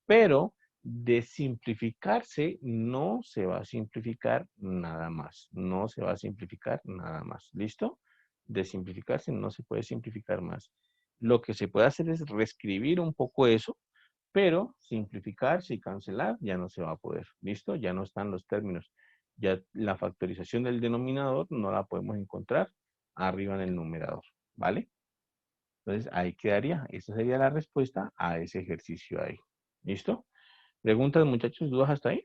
pero de simplificarse no se va a simplificar nada más, no se va a simplificar nada más, ¿listo? De simplificarse no se puede simplificar más. Lo que se puede hacer es reescribir un poco eso, pero simplificarse y cancelar ya no se va a poder. ¿Listo? Ya no están los términos. Ya la factorización del denominador no la podemos encontrar arriba en el numerador. ¿Vale? Entonces ahí quedaría. Esa sería la respuesta a ese ejercicio ahí. ¿Listo? ¿Preguntas, muchachos? ¿Dudas hasta ahí?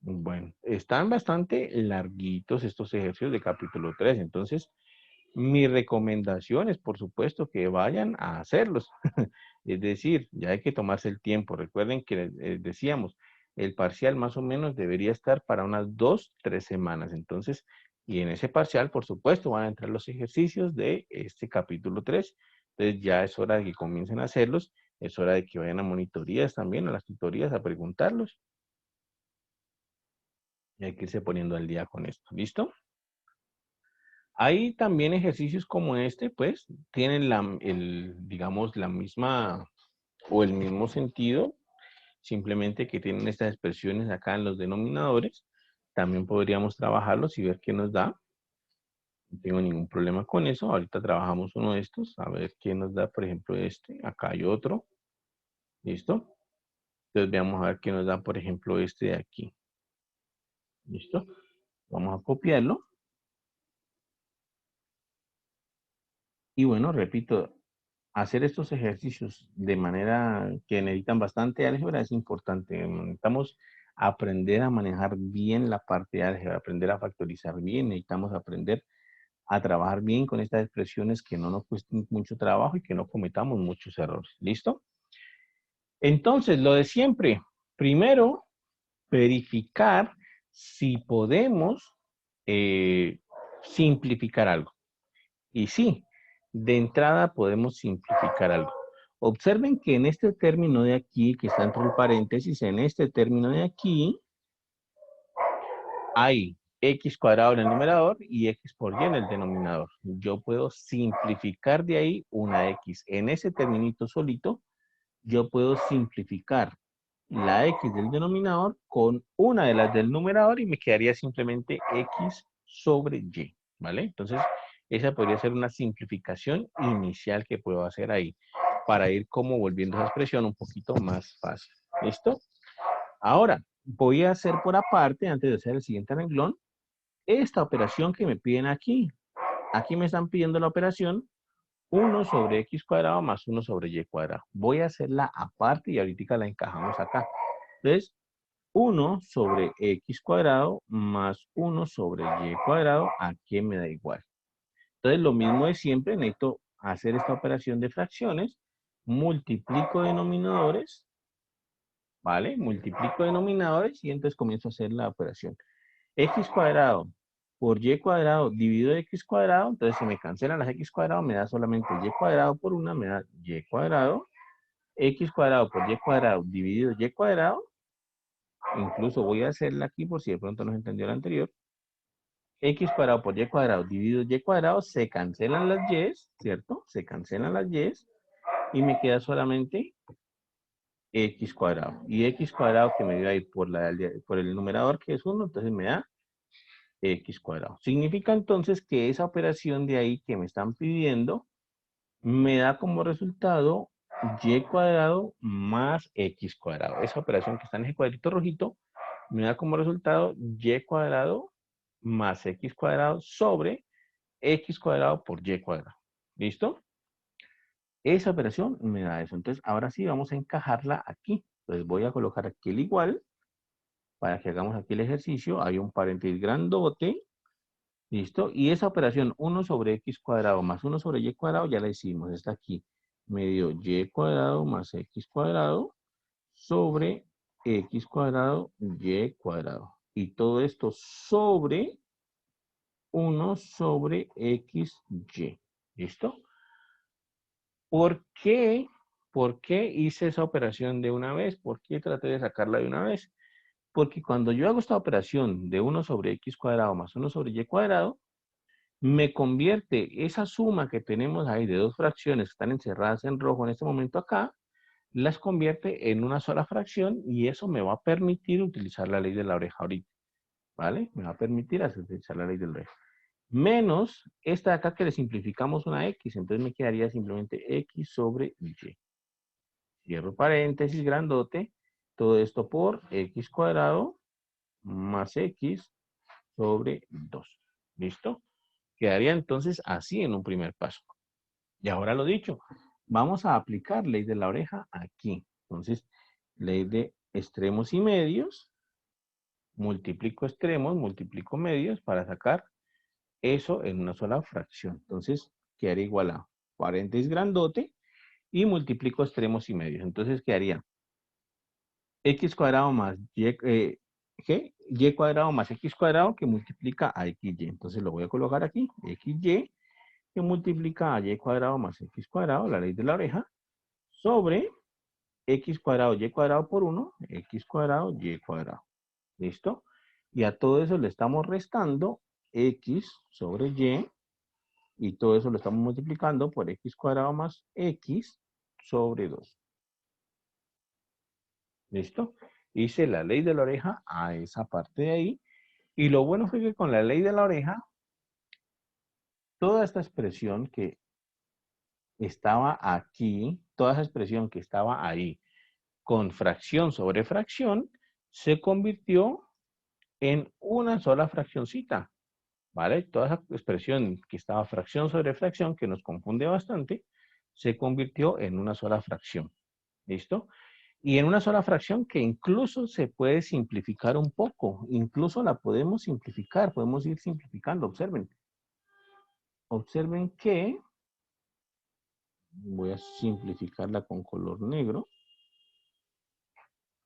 Bueno, están bastante larguitos estos ejercicios de capítulo 3. Entonces, mi recomendación es, por supuesto, que vayan a hacerlos. Es decir, ya hay que tomarse el tiempo. Recuerden que decíamos, el parcial más o menos debería estar para unas 2, 3 semanas. Entonces, y en ese parcial, por supuesto, van a entrar los ejercicios de este capítulo 3. Entonces, ya es hora de que comiencen a hacerlos. Es hora de que vayan a monitorías también, a las tutorías, a preguntarlos. Y hay que irse poniendo al día con esto. ¿Listo? Hay también ejercicios como este, pues, tienen digamos, la misma o el mismo sentido, simplemente que tienen estas expresiones acá en los denominadores. También podríamos trabajarlos y ver qué nos da. No tengo ningún problema con eso. Ahorita trabajamos uno de estos, a ver qué nos da, por ejemplo, este. Acá hay otro. ¿Listo? Entonces veamos a ver qué nos da, por ejemplo, este de aquí. ¿Listo? Vamos a copiarlo. Y bueno, repito, hacer estos ejercicios de manera que necesitan bastante álgebra es importante. Necesitamos aprender a manejar bien la parte de álgebra, aprender a factorizar bien, necesitamos aprender a trabajar bien con estas expresiones que no nos cuesten mucho trabajo y que no cometamos muchos errores. ¿Listo? Entonces, lo de siempre. Primero, verificar si podemos simplificar algo. Y sí, de entrada podemos simplificar algo. Observen que en este término de aquí, que está entre el paréntesis, en este término de aquí, hay x cuadrado en el numerador y x por y en el denominador. Yo puedo simplificar de ahí una x. En ese terminito solito, yo puedo simplificar la x del denominador con una de las del numerador y me quedaría simplemente x sobre y, ¿vale? Entonces, esa podría ser una simplificación inicial que puedo hacer ahí para ir como volviendo esa expresión un poquito más fácil. ¿Listo? Ahora, voy a hacer por aparte, antes de hacer el siguiente renglón, esta operación que me piden aquí. Aquí me están pidiendo la operación 1 sobre x cuadrado más 1 sobre y cuadrado. Voy a hacerla aparte y ahorita la encajamos acá. Entonces, 1 sobre x cuadrado más 1 sobre y cuadrado, aquí me da igual. Entonces, lo mismo de siempre, necesito hacer esta operación de fracciones, multiplico denominadores ¿vale? Multiplico denominadores y entonces comienzo a hacer la operación. X cuadrado por y cuadrado dividido x cuadrado, entonces se me cancelan las x cuadrado, me da solamente y cuadrado por una, me da y cuadrado, x cuadrado por y cuadrado dividido y cuadrado, incluso voy a hacerla aquí por si de pronto no se entendió la anterior, x cuadrado por y cuadrado dividido y cuadrado, se cancelan las y, ¿cierto? Se cancelan las y y me queda solamente x cuadrado. Y x cuadrado que me dio ahí por el numerador que es 1, entonces me da x cuadrado. Significa entonces que esa operación de ahí que me están pidiendo me da como resultado y cuadrado más x cuadrado. Esa operación que está en ese cuadrito rojito me da como resultado y cuadrado más x cuadrado sobre x cuadrado por y cuadrado. ¿Listo? Esa operación me da eso. Entonces, ahora sí vamos a encajarla aquí. Entonces, voy a colocar aquí el igual para que hagamos aquí el ejercicio. Hay un paréntesis grandote. ¿Listo? Y esa operación 1 sobre x cuadrado más 1 sobre y cuadrado ya la hicimos. Está aquí. Me dio y cuadrado más x cuadrado sobre x cuadrado y cuadrado. Y todo esto sobre 1 sobre xy. ¿Listo? ¿Por qué? ¿Por qué hice esa operación de una vez? ¿Por qué traté de sacarla de una vez? Porque cuando yo hago esta operación de 1 sobre x cuadrado más 1 sobre y cuadrado, me convierte esa suma que tenemos ahí de dos fracciones que están encerradas en rojo en este momento acá, las convierte en una sola fracción y eso me va a permitir utilizar la ley de la oreja ahorita, ¿vale? Me va a permitir utilizar la ley de la oreja. Menos esta de acá que le simplificamos una x, entonces me quedaría simplemente x sobre y. Cierro paréntesis grandote, todo esto por x cuadrado más x sobre 2. ¿Listo? Quedaría entonces así en un primer paso. Y ahora lo dicho, vamos a aplicar ley de la oreja aquí. Entonces, ley de extremos y medios, multiplico extremos, multiplico medios para sacar eso en una sola fracción. Entonces, quedaría igual a paréntesis grandote y multiplico extremos y medios. Entonces, quedaría x cuadrado más ¿qué? Y cuadrado más x cuadrado que multiplica a xy. Entonces, lo voy a colocar aquí, xy que multiplica a y cuadrado más x cuadrado, la ley de la oreja, sobre x cuadrado y cuadrado por 1, x cuadrado y cuadrado. ¿Listo? Y a todo eso le estamos restando x sobre y todo eso lo estamos multiplicando por x cuadrado más x sobre 2. ¿Listo? Hice la ley de la oreja a esa parte de ahí. Y lo bueno fue que con la ley de la oreja, toda esta expresión que estaba aquí, toda esa expresión que estaba ahí, con fracción sobre fracción, se convirtió en una sola fraccioncita, ¿vale? Toda esa expresión que estaba fracción sobre fracción, que nos confunde bastante, se convirtió en una sola fracción, ¿listo? Y en una sola fracción que incluso se puede simplificar un poco, incluso la podemos simplificar, podemos ir simplificando, observen. Observen que, voy a simplificarla con color negro,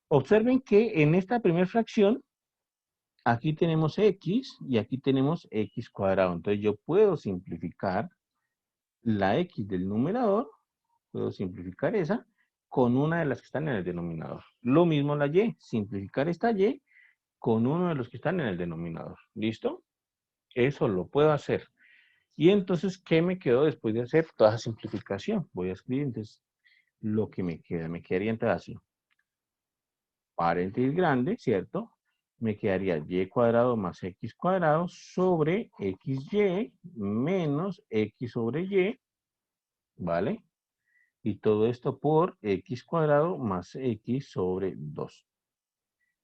observen que en esta primera fracción, aquí tenemos x y aquí tenemos x cuadrado. Entonces yo puedo simplificar la x del numerador, puedo simplificar esa con una de las que están en el denominador. Lo mismo la y, simplificar esta y con uno de los que están en el denominador. ¿Listo? Eso lo puedo hacer. Y entonces, ¿qué me quedó después de hacer toda esa simplificación? Voy a escribir entonces lo que me quedaría entonces así. Paréntesis grande, ¿cierto? Me quedaría y cuadrado más x cuadrado sobre xy menos x sobre y, ¿vale? Y todo esto por x cuadrado más x sobre 2.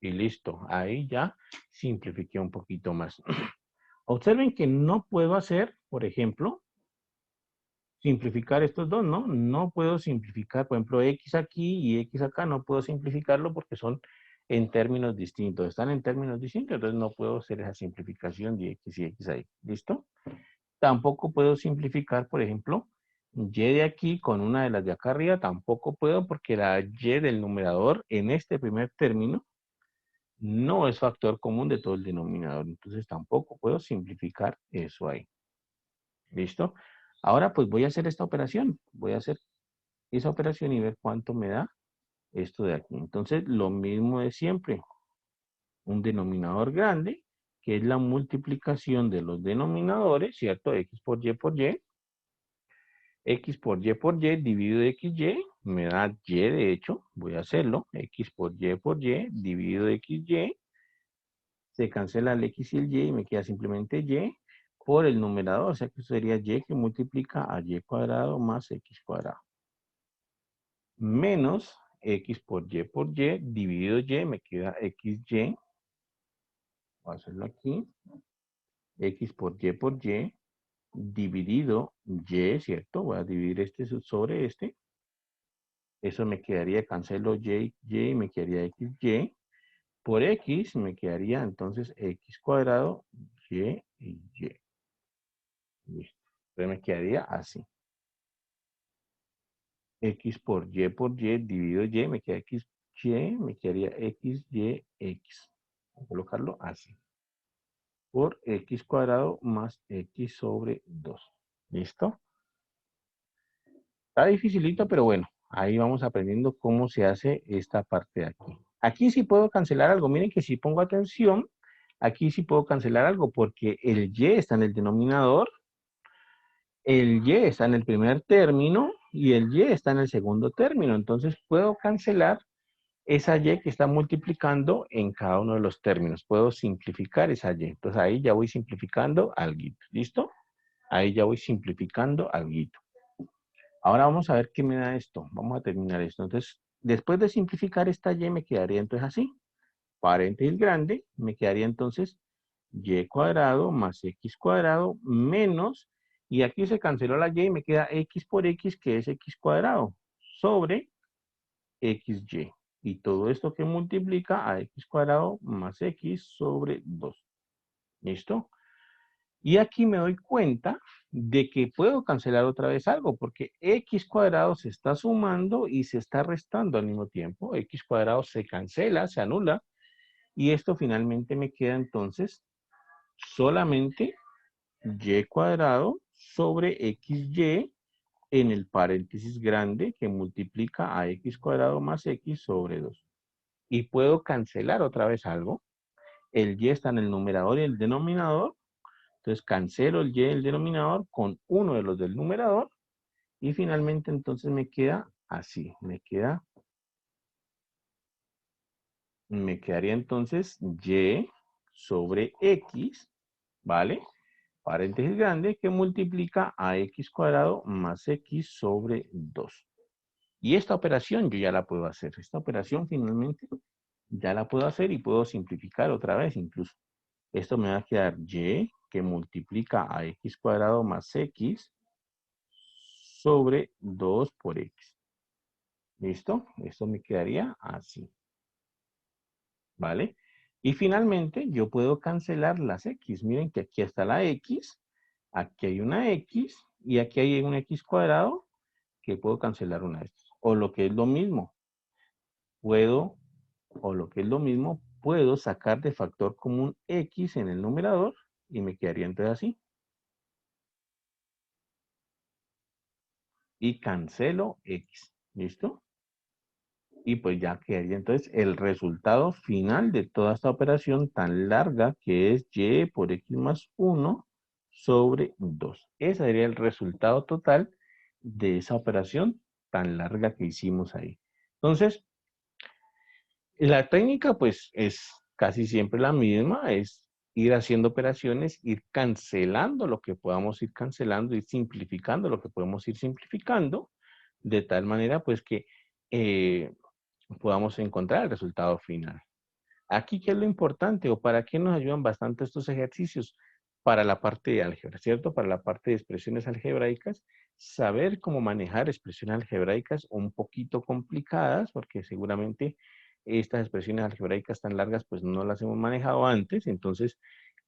Y listo, ahí ya simplifiqué un poquito más. Observen que no puedo hacer, por ejemplo, simplificar estos dos, ¿no? No puedo simplificar, por ejemplo, x aquí y x acá, no puedo simplificarlo porque son en términos distintos. Están en términos distintos, entonces no puedo hacer esa simplificación de x y x ahí. ¿Listo? Tampoco puedo simplificar, por ejemplo, Y de aquí con una de las de acá arriba tampoco puedo porque la Y del numerador en este primer término no es factor común de todo el denominador. Entonces tampoco puedo simplificar eso ahí. ¿Listo? Ahora pues voy a hacer esta operación. Voy a hacer esa operación y ver cuánto me da esto de aquí. Entonces lo mismo de siempre. Un denominador grande, que es la multiplicación de los denominadores, ¿cierto? X por Y por Y. X por Y dividido de XY me da Y, de hecho, voy a hacerlo. X por Y dividido de XY. Se cancela el X y el Y y me queda simplemente Y por el numerador. O sea que eso sería Y que multiplica a Y cuadrado más X cuadrado. Menos X por Y dividido Y me queda XY. Voy a hacerlo aquí. X por Y dividido Y, ¿cierto? Voy a dividir este sobre este. Eso me quedaría, cancelo Y y me quedaría XY. Por X me quedaría entonces X cuadrado Y y Y. Listo. Entonces me quedaría así. X por Y dividido Y me queda XY, me quedaría XY, X. Voy a colocarlo así. Por X cuadrado más X sobre 2. ¿Listo? Está dificilito, pero bueno, ahí vamos aprendiendo cómo se hace esta parte de aquí. Aquí sí puedo cancelar algo. Miren que si pongo atención, aquí sí puedo cancelar algo porque el Y está en el denominador, el Y está en el primer término y el Y está en el segundo término. Entonces puedo cancelar esa Y que está multiplicando en cada uno de los términos. Puedo simplificar esa Y. Entonces ahí ya voy simplificando alguito. ¿Listo? Ahí ya voy simplificando alguito. Ahora vamos a ver qué me da esto. Vamos a terminar esto. Entonces, después de simplificar esta Y me quedaría entonces así. Paréntesis grande, me quedaría entonces Y cuadrado más X cuadrado menos, y aquí se canceló la Y y me queda X por X, que es X cuadrado, sobre XY. Y todo esto que multiplica a X cuadrado más X sobre 2. ¿Listo? Y aquí me doy cuenta de que puedo cancelar otra vez algo, porque X cuadrado se está sumando y se está restando al mismo tiempo. X cuadrado se cancela, se anula, y esto finalmente me queda entonces solamente Y cuadrado sobre XY en el paréntesis grande que multiplica a X cuadrado más X sobre 2. Y puedo cancelar otra vez algo. El Y está en el numerador y el denominador. Entonces cancelo el Y del denominador con uno de los del numerador. Y finalmente entonces me queda así. Me quedaría entonces Y sobre X, ¿vale? Paréntesis grande que multiplica a X cuadrado más X sobre 2. Y esta operación yo ya la puedo hacer. Esta operación finalmente ya la puedo hacer y puedo simplificar otra vez incluso. Esto me va a quedar Y que multiplica a X cuadrado más X sobre 2 por X. ¿Listo? Esto me quedaría así. ¿Vale? Y finalmente yo puedo cancelar las X. Miren que aquí está la X, aquí hay una X y aquí hay un X cuadrado que puedo cancelar una de estas. O lo que es lo mismo, puedo sacar de factor común X en el numerador y me quedaría entonces así. Y cancelo X. ¿Listo? Y pues ya quedaría entonces el resultado final de toda esta operación tan larga que es Y por X más 1 sobre 2. Ese sería el resultado total de esa operación tan larga que hicimos ahí. Entonces, la técnica pues es casi siempre la misma, es ir haciendo operaciones, ir cancelando lo que podamos ir cancelando, ir simplificando lo que podemos ir simplificando, de tal manera pues que podamos encontrar el resultado final. Aquí, ¿qué es lo importante o para qué nos ayudan bastante estos ejercicios? Para la parte de álgebra, ¿cierto? Para la parte de expresiones algebraicas, saber cómo manejar expresiones algebraicas un poquito complicadas, porque seguramente estas expresiones algebraicas tan largas, pues no las hemos manejado antes, entonces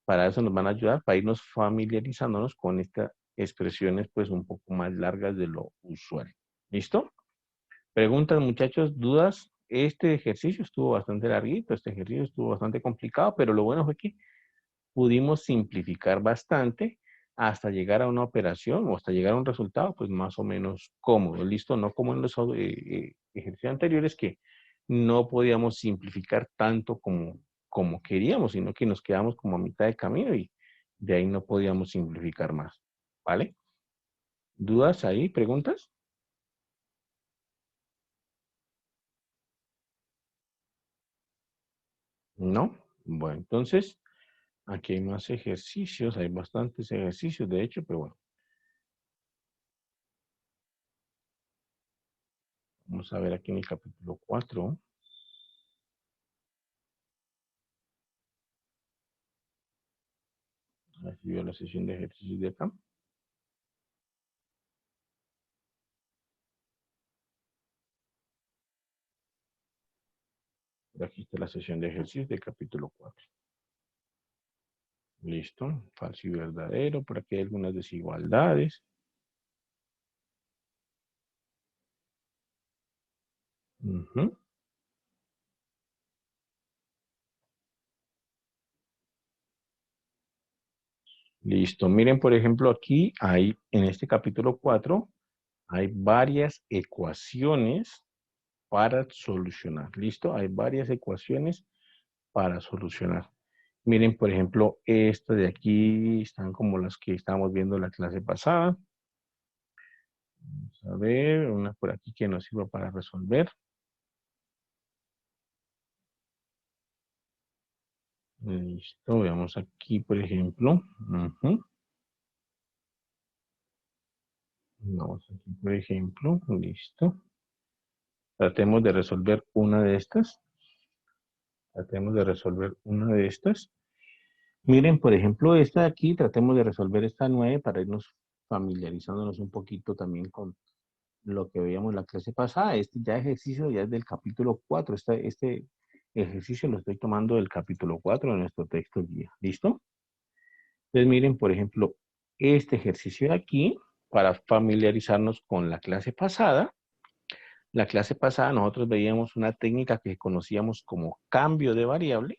para eso nos van a ayudar, para irnos familiarizándonos con expresiones pues un poco más largas de lo usual. ¿Listo? Preguntas, muchachos, dudas. Este ejercicio estuvo bastante larguito, este ejercicio estuvo bastante complicado, pero lo bueno fue que pudimos simplificar bastante hasta llegar a una operación o hasta llegar a un resultado pues más o menos cómodo, ¿listo? No como en los ejercicios anteriores que no podíamos simplificar tanto como queríamos, sino que nos quedamos como a mitad de camino y de ahí no podíamos simplificar más, ¿vale? ¿Dudas ahí? ¿Preguntas? ¿No? Bueno, entonces, aquí hay más ejercicios, hay bastantes ejercicios, de hecho, pero bueno. Vamos a ver aquí en el capítulo 4. Aquí veo la sesión de ejercicios de acá. Aquí está la sesión de ejercicios del capítulo 4. Listo. Falso y verdadero. Por aquí hay algunas desigualdades. Ujú. Listo. Miren, por ejemplo, aquí hay, en este capítulo 4, hay varias ecuaciones para solucionar. ¿Listo? Hay varias ecuaciones para solucionar. Miren, por ejemplo, esta de aquí están como las que estábamos viendo en la clase pasada. Vamos a ver, una por aquí que nos sirva para resolver. Listo, veamos aquí, por ejemplo. Ujú. Vamos aquí, por ejemplo. Listo. Tratemos de resolver una de estas. Tratemos de resolver una de estas. Miren, por ejemplo, esta de aquí, tratemos de resolver esta 9 para irnos familiarizándonos un poquito también con lo que veíamos en la clase pasada. Este ya ejercicio ya es del capítulo 4. Este ejercicio lo estoy tomando del capítulo 4 de nuestro texto guía. ¿Listo? Entonces miren, por ejemplo, este ejercicio de aquí, para familiarizarnos con la clase pasada. La clase pasada nosotros veíamos una técnica que conocíamos como cambio de variable.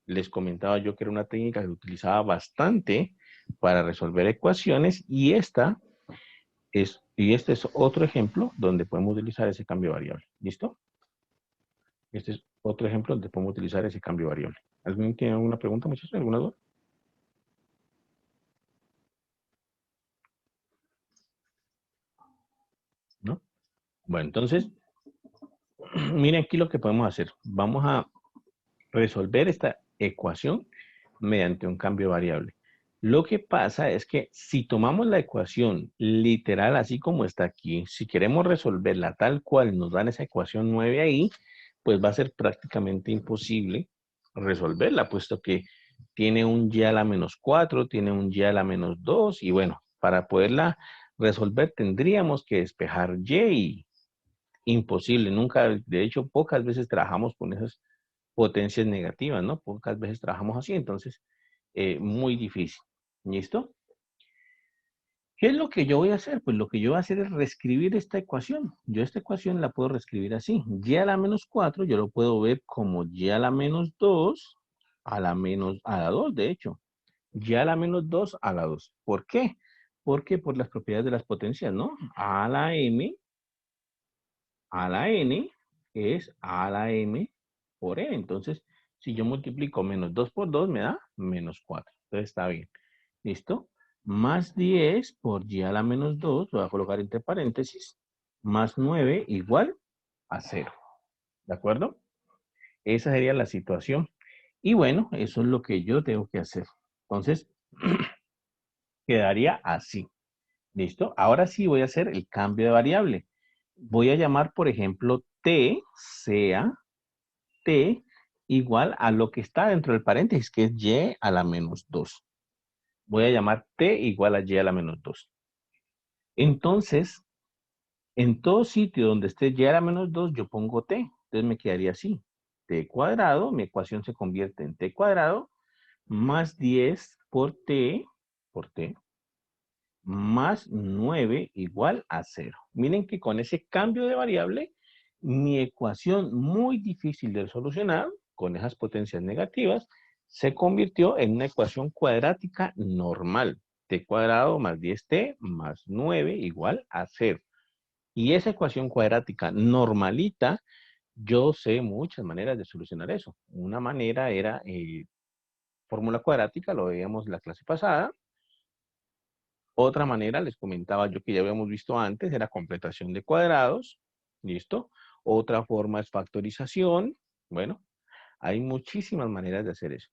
Les comentaba yo que era una técnica que se utilizaba bastante para resolver ecuaciones y este es otro ejemplo donde podemos utilizar ese cambio de variable. ¿Listo? Este es otro ejemplo donde podemos utilizar ese cambio de variable. ¿Alguien tiene alguna pregunta, muchachos? ¿Alguna duda? ¿No? Bueno, entonces, miren aquí lo que podemos hacer. Vamos a resolver esta ecuación mediante un cambio de variable. Lo que pasa es que si tomamos la ecuación literal así como está aquí, si queremos resolverla tal cual nos dan esa ecuación 9 ahí, pues va a ser prácticamente imposible resolverla, puesto que tiene un y a la menos 4, tiene un y a la menos 2, y bueno, para poderla resolver tendríamos que despejar y imposible. Nunca, de hecho, pocas veces trabajamos con esas potencias negativas, ¿no? Pocas veces trabajamos así, entonces, muy difícil. ¿Listo? ¿Qué es lo que yo voy a hacer? Pues lo que yo voy a hacer es reescribir esta ecuación. Yo esta ecuación la puedo reescribir así. Y a la menos 4 yo lo puedo ver como y a la menos 2 a la 2, de hecho. Y a la menos 2 a la 2. ¿Por qué? Porque por las propiedades de las potencias, ¿no? A la m a la n es a la m por e. Entonces, si yo multiplico menos 2 por 2, me da menos 4. Entonces, está bien. ¿Listo? Más 10 por y a la menos 2, lo voy a colocar entre paréntesis, más 9 igual a 0. ¿De acuerdo? Esa sería la situación. Y bueno, eso es lo que yo tengo que hacer. Entonces, quedaría así. ¿Listo? Ahora sí voy a hacer el cambio de variable. Voy a llamar, por ejemplo, t sea t igual a lo que está dentro del paréntesis, que es y a la menos 2. Voy a llamar t igual a y a la menos 2. Entonces, en todo sitio donde esté y a la menos 2, yo pongo t. Entonces me quedaría así. T cuadrado, mi ecuación se convierte en t cuadrado, más 10 por t, más 9 igual a 0. Miren que con ese cambio de variable, mi ecuación muy difícil de solucionar, con esas potencias negativas, se convirtió en una ecuación cuadrática normal. T cuadrado más 10t más 9 igual a 0. Y esa ecuación cuadrática normalita, yo sé muchas maneras de solucionar eso. Una manera era fórmula cuadrática, lo veíamos en la clase pasada. Otra manera, les comentaba yo que ya habíamos visto antes, era completación de cuadrados. ¿Listo? Otra forma es factorización. Bueno, hay muchísimas maneras de hacer eso.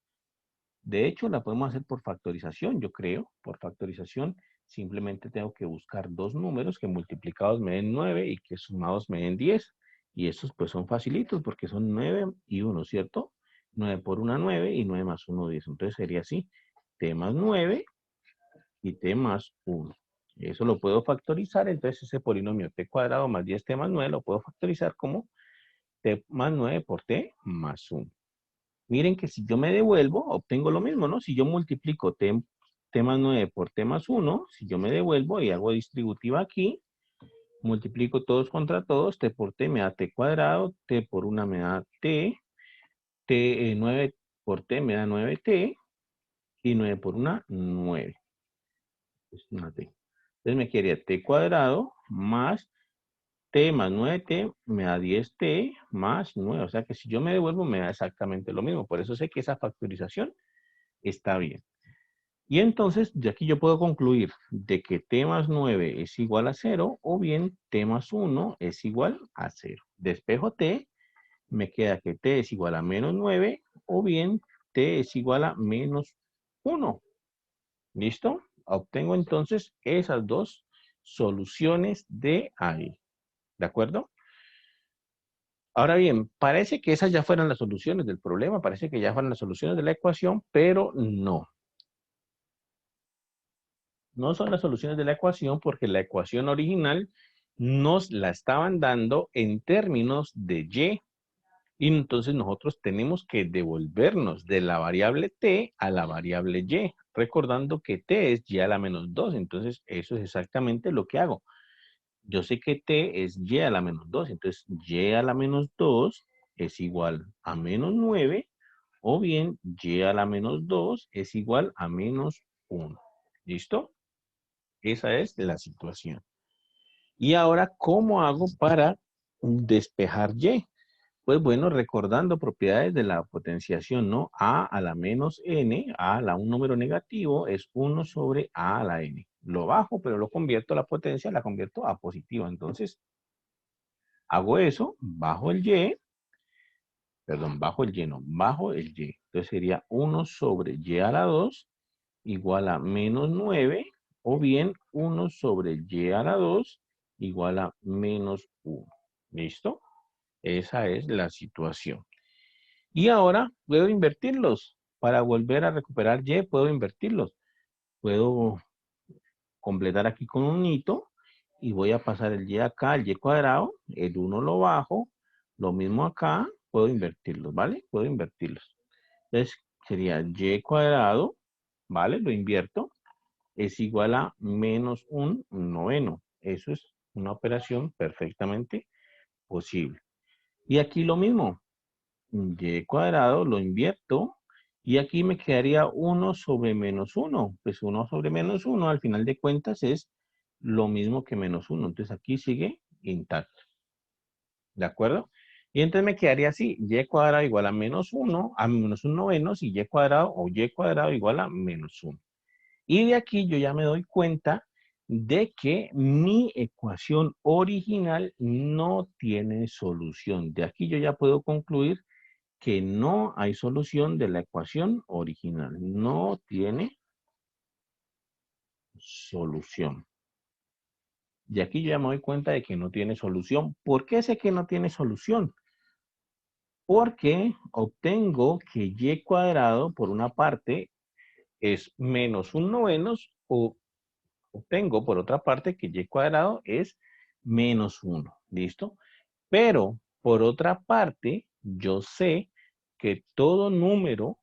De hecho, la podemos hacer por factorización, yo creo. Por factorización, simplemente tengo que buscar dos números que multiplicados me den 9 y que sumados me den 10. Y estos pues son facilitos porque son 9 y 1, ¿cierto? 9 por 1, 9 y 9 más 1, 10. Entonces sería así, t más 9 y t más 1. Eso lo puedo factorizar, entonces ese polinomio t cuadrado más 10t más 9 lo puedo factorizar como t más 9 por t más 1. Miren que si yo me devuelvo, obtengo lo mismo, ¿no? Si yo multiplico t más 9 por t más 1, si yo me devuelvo y hago distributiva aquí, multiplico todos contra todos, t por t me da t cuadrado, t por 1 me da t, 9 por t me da 9t, y 9 por 1, 9. Es una t. Entonces me quedaría t cuadrado más t más 9t me da 10t más 9. O sea que si yo me devuelvo me da exactamente lo mismo. Por eso sé que esa factorización está bien. Y entonces de aquí yo puedo concluir de que t más 9 es igual a 0 o bien t más 1 es igual a 0. Despejo t, me queda que t es igual a menos 9 o bien t es igual a menos 1. ¿Listo? Obtengo entonces esas dos soluciones de ahí. ¿De acuerdo? Ahora bien, parece que esas ya fueran las soluciones del problema, parece que ya fueran las soluciones de la ecuación, pero no. No son las soluciones de la ecuación porque la ecuación original nos la estaban dando en términos de y. Y entonces nosotros tenemos que devolvernos de la variable t a la variable y, recordando que t es y a la menos 2. Entonces eso es exactamente lo que hago. Yo sé que t es y a la menos 2, entonces y a la menos 2 es igual a menos 9, o bien y a la menos 2 es igual a menos 1. ¿Listo? Esa es la situación. Y ahora, ¿cómo hago para despejar y? Pues bueno, recordando propiedades de la potenciación, ¿no? A a la menos n, un número negativo, es 1 sobre a a la n. Lo bajo, pero lo convierto a la potencia, la convierto a positiva. Entonces, hago eso, bajo el y, perdón, bajo el y, no, bajo el y. Entonces sería 1 sobre y a la 2 igual a menos 9, o bien 1 sobre y a la 2 igual a menos 1. ¿Listo? Esa es la situación. Y ahora puedo invertirlos. Para volver a recuperar y, puedo invertirlos. Puedo completar aquí con un hito y voy a pasar el y acá, el y cuadrado, el 1 lo bajo, lo mismo acá, puedo invertirlos, ¿vale? Puedo invertirlos. Entonces sería y cuadrado, ¿vale? Lo invierto, es igual a menos un noveno. Eso es una operación perfectamente posible. Y aquí lo mismo, y cuadrado lo invierto y aquí me quedaría 1 sobre menos 1. Pues 1 sobre menos 1 al final de cuentas es lo mismo que menos 1. Entonces aquí sigue intacto. ¿De acuerdo? Y entonces me quedaría así, y cuadrado igual a menos 1, a menos 1 novenos, y y cuadrado o y cuadrado igual a menos 1. Y de aquí yo ya me doy cuenta de que mi ecuación original no tiene solución. De aquí yo ya puedo concluir que no hay solución de la ecuación original. No tiene solución. Y aquí yo ya me doy cuenta de que no tiene solución. ¿Por qué sé que no tiene solución? Porque obtengo que y cuadrado por una parte es menos un novenos, o obtengo por otra parte que y cuadrado es menos 1. ¿Listo? Pero por otra parte, yo sé que todo número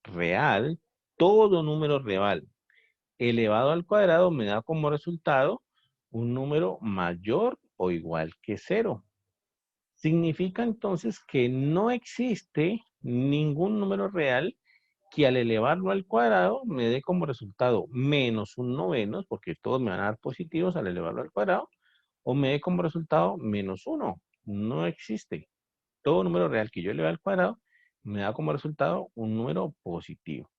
real elevado al cuadrado me da como resultado un número mayor o igual que 0. Significa entonces que no existe ningún número real que al elevarlo al cuadrado me dé como resultado menos un noveno, porque todos me van a dar positivos al elevarlo al cuadrado, o me dé como resultado menos 1. No existe. Todo número real que yo eleve al cuadrado me da como resultado un número positivo.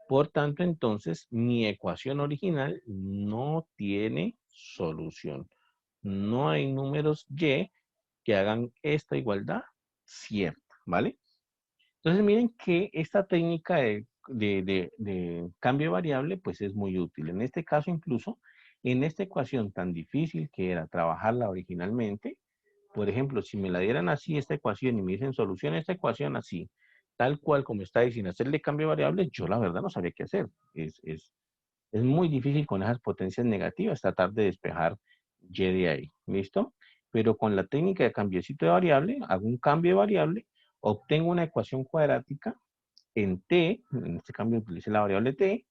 Por tanto, entonces, mi ecuación original no tiene solución. No hay números y que hagan esta igualdad cierta, ¿vale? Entonces, miren que esta técnica de cambio de variable, pues es muy útil. En este caso, incluso, en esta ecuación tan difícil que era trabajarla originalmente, por ejemplo, si me la dieran así esta ecuación y me dicen soluciona esta ecuación así, tal cual como está diciendo, hacerle cambio de variable, yo la verdad no sabía qué hacer. Es muy difícil con esas potencias negativas tratar de despejar y de ahí. ¿Listo? Pero con la técnica de cambiecito de variable, hago un cambio de variable, obtengo una ecuación cuadrática en t, en este cambio utilicé la variable t,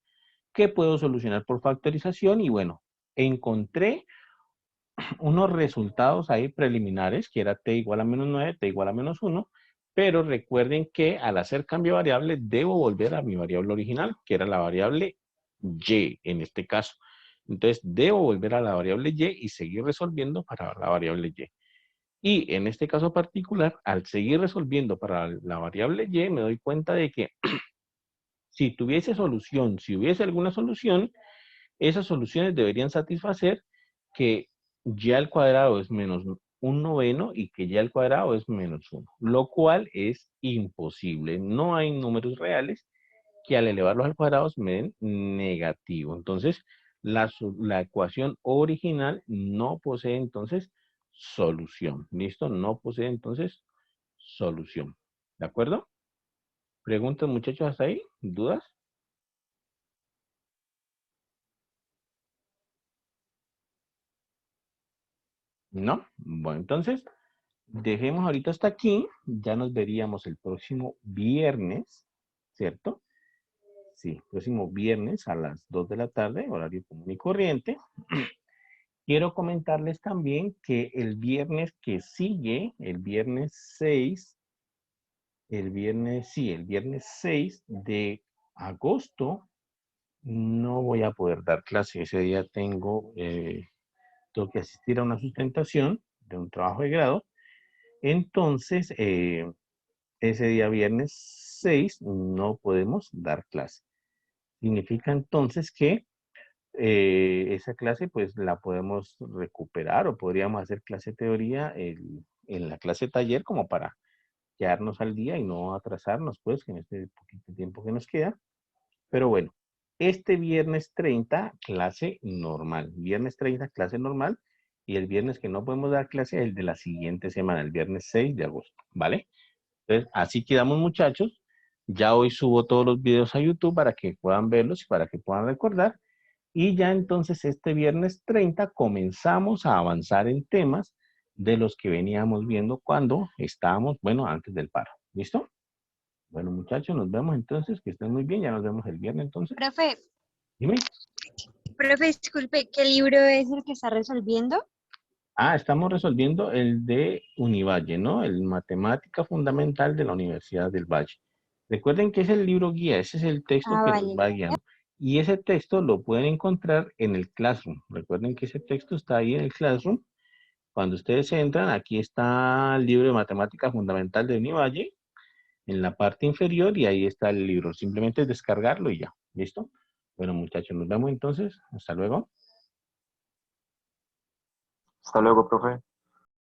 que puedo solucionar por factorización y bueno, encontré unos resultados ahí preliminares, que era t igual a menos 9, t igual a menos 1, pero recuerden que al hacer cambio de variable debo volver a mi variable original, que era la variable y en este caso. Entonces debo volver a la variable y y seguir resolviendo para la variable y. Y en este caso particular, al seguir resolviendo para la variable y, me doy cuenta de que si tuviese solución, si hubiese alguna solución, esas soluciones deberían satisfacer que y al cuadrado es menos un noveno y que y al cuadrado es menos 1, lo cual es imposible. No hay números reales que al elevarlos al cuadrado me den negativo. Entonces, la ecuación original no posee entonces solución. ¿Listo? No posee entonces solución. ¿De acuerdo? ¿Preguntas, muchachos, hasta ahí? ¿Dudas? ¿No? Bueno, entonces, dejemos ahorita hasta aquí. Ya nos veríamos el próximo viernes, ¿cierto? Sí, próximo viernes a las 2 de la tarde, horario común y corriente. Quiero comentarles también que el viernes que sigue, el viernes 6, el viernes 6 de agosto, no voy a poder dar clase. Ese día tengo que asistir a una sustentación de un trabajo de grado. Entonces, ese día viernes 6 no podemos dar clase. Significa entonces que esa clase pues la podemos recuperar o podríamos hacer clase teoría en la clase taller como para quedarnos al día y no atrasarnos pues en este poquito tiempo que nos queda. Pero bueno, este viernes 30 clase normal, viernes 30 clase normal y el viernes que no podemos dar clase es el de la siguiente semana, el viernes 6 de agosto, ¿vale? Entonces, así quedamos muchachos. Ya hoy subo todos los videos a YouTube para que puedan verlos y para que puedan recordar. Y ya entonces este viernes 30 comenzamos a avanzar en temas de los que veníamos viendo cuando estábamos, bueno, antes del paro. ¿Listo? Bueno, muchachos, nos vemos entonces, que estén muy bien. Ya nos vemos el viernes entonces. Profe, Dime. disculpe, ¿qué libro es el que está resolviendo? Estamos resolviendo el de Univalle, ¿no? El Matemática Fundamental de la Universidad del Valle. Recuerden que es el libro guía, ese es el texto que nos Vale. va guiando. Y ese texto lo pueden encontrar en el Classroom. Recuerden que ese texto está ahí en el Classroom. Cuando ustedes entran, aquí está el libro de Matemática Fundamental de Univalle, en la parte inferior, y ahí está el libro. Simplemente es descargarlo y ya. ¿Listo? Bueno, muchachos, nos vemos entonces. Hasta luego. Hasta luego, profe.